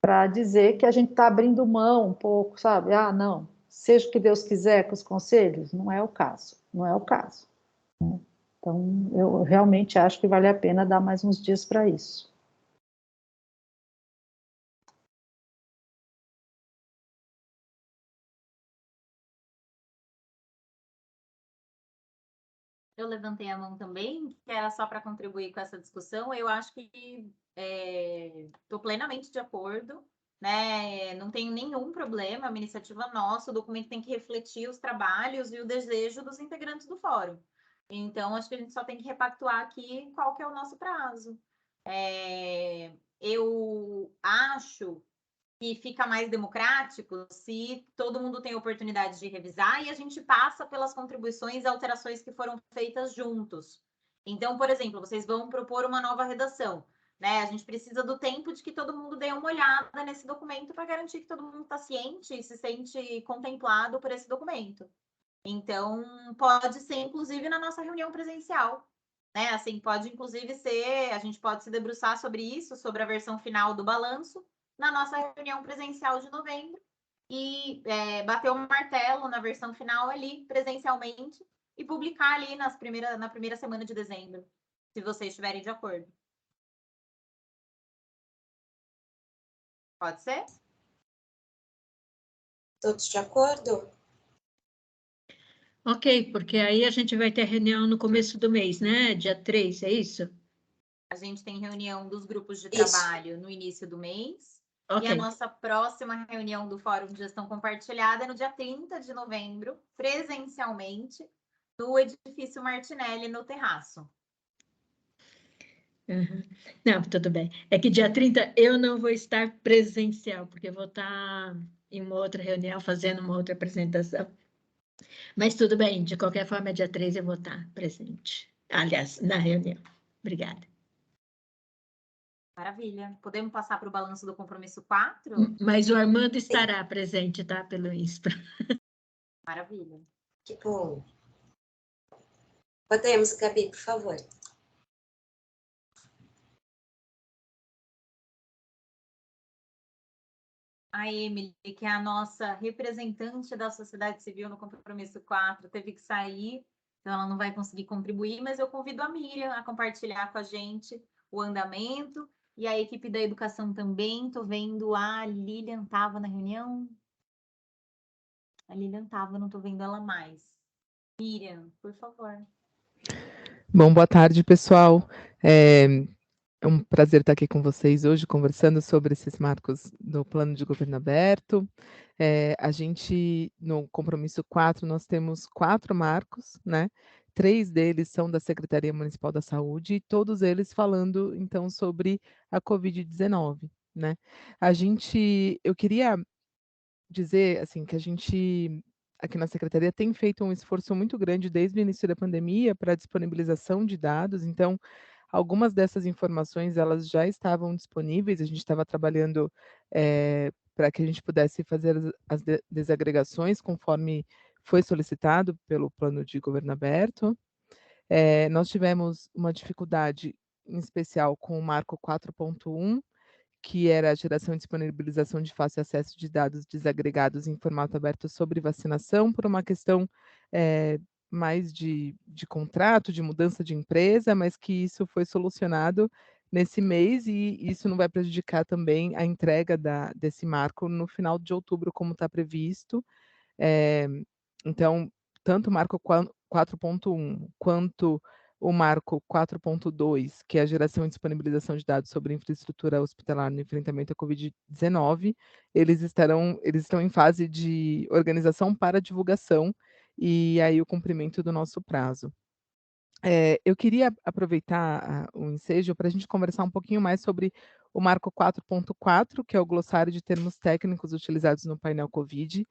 para dizer que a gente está abrindo mão um pouco, sabe? Não, seja o que Deus quiser com os conselhos, não é o caso, não é o caso. Então, eu realmente acho que vale a pena dar mais uns dias para isso. Eu levantei a mão também, que era só para contribuir com essa discussão. Eu acho que estou plenamente de acordo, né? Não tenho nenhum problema, é uma iniciativa nossa, o documento tem que refletir os trabalhos e o desejo dos integrantes do fórum. Então, acho que a gente só tem que repactuar aqui qual que é o nosso prazo. Eu acho que fica mais democrático se todo mundo tem oportunidade de revisar e a gente passa pelas contribuições e alterações que foram feitas juntos. Então, por exemplo, vocês vão propor uma nova redação, né? A gente precisa do tempo de que todo mundo dê uma olhada nesse documento para garantir que todo mundo está ciente e se sente contemplado por esse documento. Então, pode ser, inclusive, na nossa reunião presencial, né? Assim, pode, inclusive, ser, a gente pode se debruçar sobre isso, sobre a versão final do balanço, na nossa reunião presencial de novembro, e bater o martelo na versão final ali, presencialmente, e publicar ali na primeira semana de dezembro, se vocês estiverem de acordo. Pode ser? Todos de acordo? Ok, porque aí a gente vai ter reunião no começo do mês, né? Dia 3, é isso? A gente tem reunião dos grupos de Isso. trabalho no início do mês. Ok. E a nossa próxima reunião do Fórum de Gestão Compartilhada é no dia 30 de novembro, presencialmente, no edifício Martinelli, no terraço. Uhum. Não, tudo bem. É que dia 30 eu não vou estar presencial, porque eu vou estar em uma outra reunião, fazendo uma outra apresentação. Mas tudo bem, de qualquer forma, dia 3 eu vou estar presente. Aliás, na reunião. Obrigada. Maravilha. Podemos passar para o balanço do compromisso 4? Mas o Armando estará presente, tá? Pelo INSPRA. Maravilha. Que bom. Podemos, Gabi, por favor. A Emily, que é a nossa representante da sociedade civil no compromisso 4, teve que sair, então ela não vai conseguir contribuir, mas eu convido a Miriam a compartilhar com a gente o andamento e a equipe da educação também. Estou vendo a Lilian estava na reunião. A Lilian estava, não estou vendo ela mais. Miriam, por favor. Bom, boa tarde, pessoal. É um prazer estar aqui com vocês hoje, conversando sobre esses marcos do Plano de Governo Aberto. A gente, no compromisso 4, nós temos 4 marcos, né? 3 deles são da Secretaria Municipal da Saúde, e todos eles falando, então, sobre a Covid-19, né? Eu queria dizer, assim, que a gente, aqui na Secretaria, tem feito um esforço muito grande desde o início da pandemia para a disponibilização de dados. Então, algumas dessas informações, elas já estavam disponíveis, a gente estava trabalhando para que a gente pudesse fazer as desagregações conforme foi solicitado pelo Plano de Governo Aberto. Nós tivemos uma dificuldade, em especial, com o marco 4.1, que era a geração e disponibilização de fácil acesso de dados desagregados em formato aberto sobre vacinação, por uma questão mais de contrato, de mudança de empresa, mas que isso foi solucionado nesse mês, e isso não vai prejudicar também a entrega desse marco no final de outubro, como está previsto. Então, tanto o marco 4.1 quanto o marco 4.2, que é a geração e disponibilização de dados sobre infraestrutura hospitalar no enfrentamento à Covid-19, eles estão em fase de organização para divulgação e aí o cumprimento do nosso prazo. Eu queria aproveitar o ensejo para a gente conversar um pouquinho mais sobre o marco 4.4, que é o glossário de termos técnicos utilizados no painel Covid.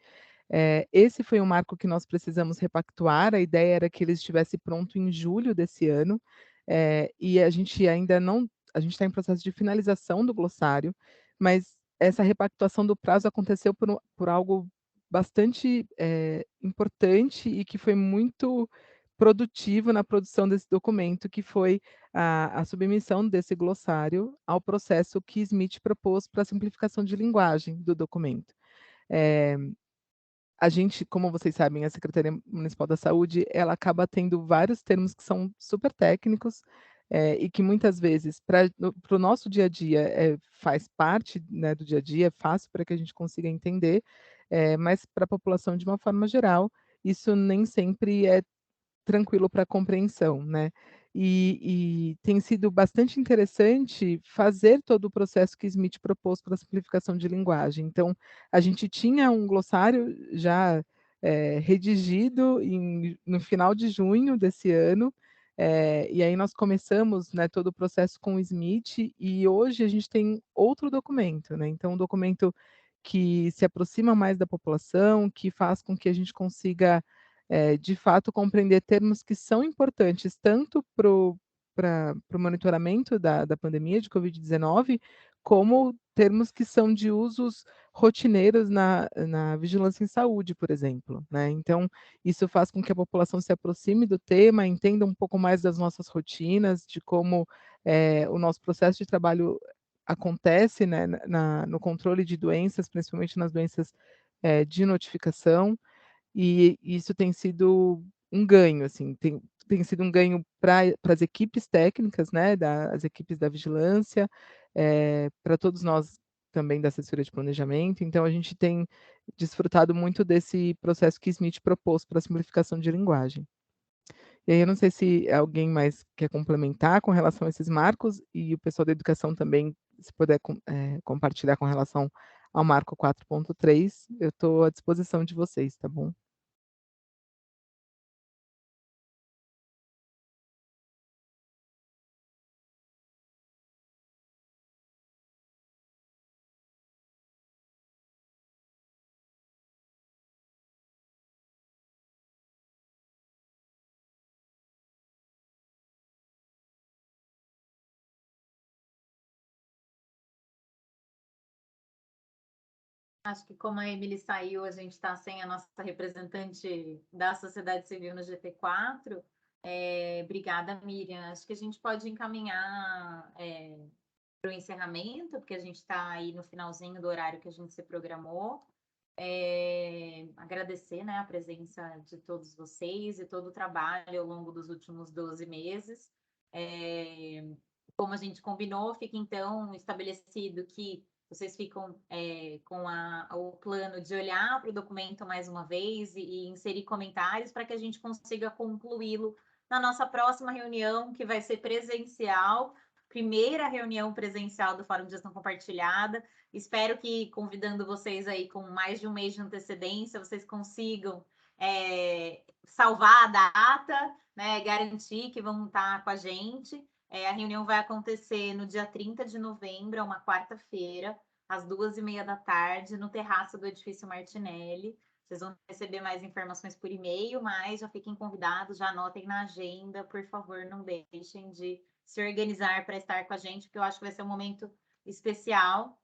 Esse foi um marco que nós precisamos repactuar, a ideia era que ele estivesse pronto em julho desse ano, e a gente ainda não, a gente está em processo de finalização do glossário, mas essa repactuação do prazo aconteceu por algo bastante importante e que foi muito produtivo na produção desse documento, que foi a submissão desse glossário ao processo que Smith propôs para a simplificação de linguagem do documento. A gente, como vocês sabem, a Secretaria Municipal da Saúde, ela acaba tendo vários termos que são super técnicos e que muitas vezes, para o nosso dia a dia, faz parte, né, do dia a dia, é fácil para que a gente consiga entender, mas para a população, de uma forma geral, isso nem sempre é tranquilo para compreensão, né? E tem sido bastante interessante fazer todo o processo que Smith propôs para a simplificação de linguagem. Então, a gente tinha um glossário já redigido no final de junho desse ano, e aí nós começamos, né, todo o processo com o Smith, e hoje a gente tem outro documento, né? Então, um documento que se aproxima mais da população, que faz com que a gente consiga de fato, compreender termos que são importantes tanto para o monitoramento da pandemia de Covid-19, como termos que são de usos rotineiros na vigilância em saúde, por exemplo, né? Então, isso faz com que a população se aproxime do tema, entenda um pouco mais das nossas rotinas, de como o nosso processo de trabalho acontece, né, no controle de doenças, principalmente nas doenças de notificação, e isso tem sido um ganho, assim, tem sido um ganho para as equipes técnicas, né, as equipes da vigilância, para todos nós também da assessoria de planejamento. Então, a gente tem desfrutado muito desse processo que Smith propôs para a simplificação de linguagem. E aí, eu não sei se alguém mais quer complementar com relação a esses marcos, e o pessoal da educação também, se puder compartilhar com relação ao marco 4.3, eu estou à disposição de vocês, tá bom? Acho que como a Emily saiu, a gente está sem a nossa representante da sociedade civil no GT4. Obrigada, Miriam. Acho que a gente pode encaminhar para o encerramento, porque a gente está aí no finalzinho do horário que a gente se programou. Agradecer, né, a presença de todos vocês e todo o trabalho ao longo dos últimos 12 meses. Como a gente combinou, fica então estabelecido que vocês ficam com o plano de olhar para o documento mais uma vez e inserir comentários para que a gente consiga concluí-lo na nossa próxima reunião, que vai ser presencial, primeira reunião presencial do Fórum de Gestão Compartilhada. Espero que, convidando vocês aí com mais de um mês de antecedência, vocês consigam salvar a data, né, garantir que vão estar com a gente. A reunião vai acontecer no dia 30 de novembro, é uma quarta-feira, às 2h30 da tarde, no terraço do edifício Martinelli. Vocês vão receber mais informações por e-mail, mas já fiquem convidados, já anotem na agenda, por favor, não deixem de se organizar para estar com a gente, porque eu acho que vai ser um momento especial.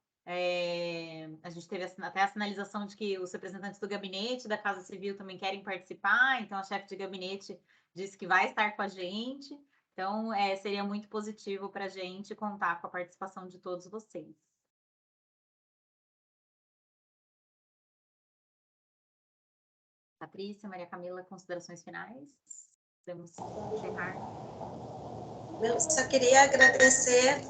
A gente teve até a sinalização de que os representantes do gabinete da Casa Civil também querem participar, então a chefe de gabinete disse que vai estar com a gente. Então, seria muito positivo para a gente contar com a participação de todos vocês. Patrícia, Maria Camila, considerações finais? Podemos encerrar. Eu só queria agradecer.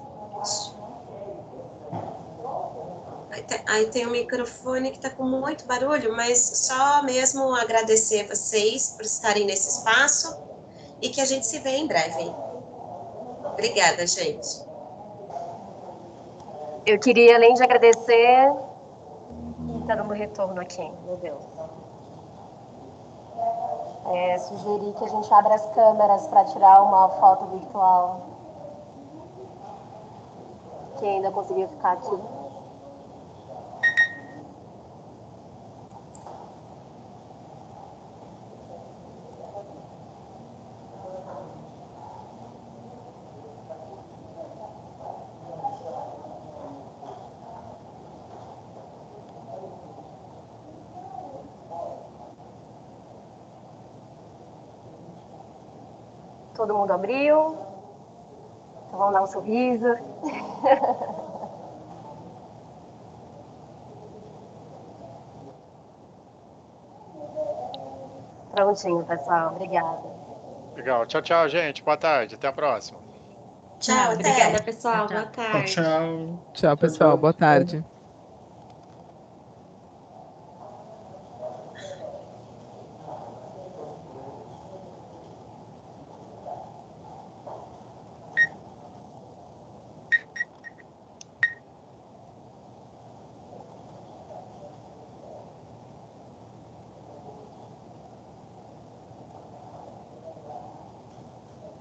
Aí tem um microfone que está com muito barulho, mas só mesmo agradecer vocês por estarem nesse espaço e que a gente se vê em breve. Obrigada, gente. Eu queria, além de agradecer... Está dando retorno aqui, meu Deus. Sugerir que a gente abra as câmeras para tirar uma foto virtual. Quem ainda conseguiu ficar aqui. Todo mundo abriu. Então vamos dar um sorriso. Prontinho, pessoal. Obrigada. Legal. Tchau, tchau, gente. Boa tarde. Até a próxima. Tchau, obrigada, pessoal. Boa tarde. Tchau. Tchau, pessoal. Boa tarde.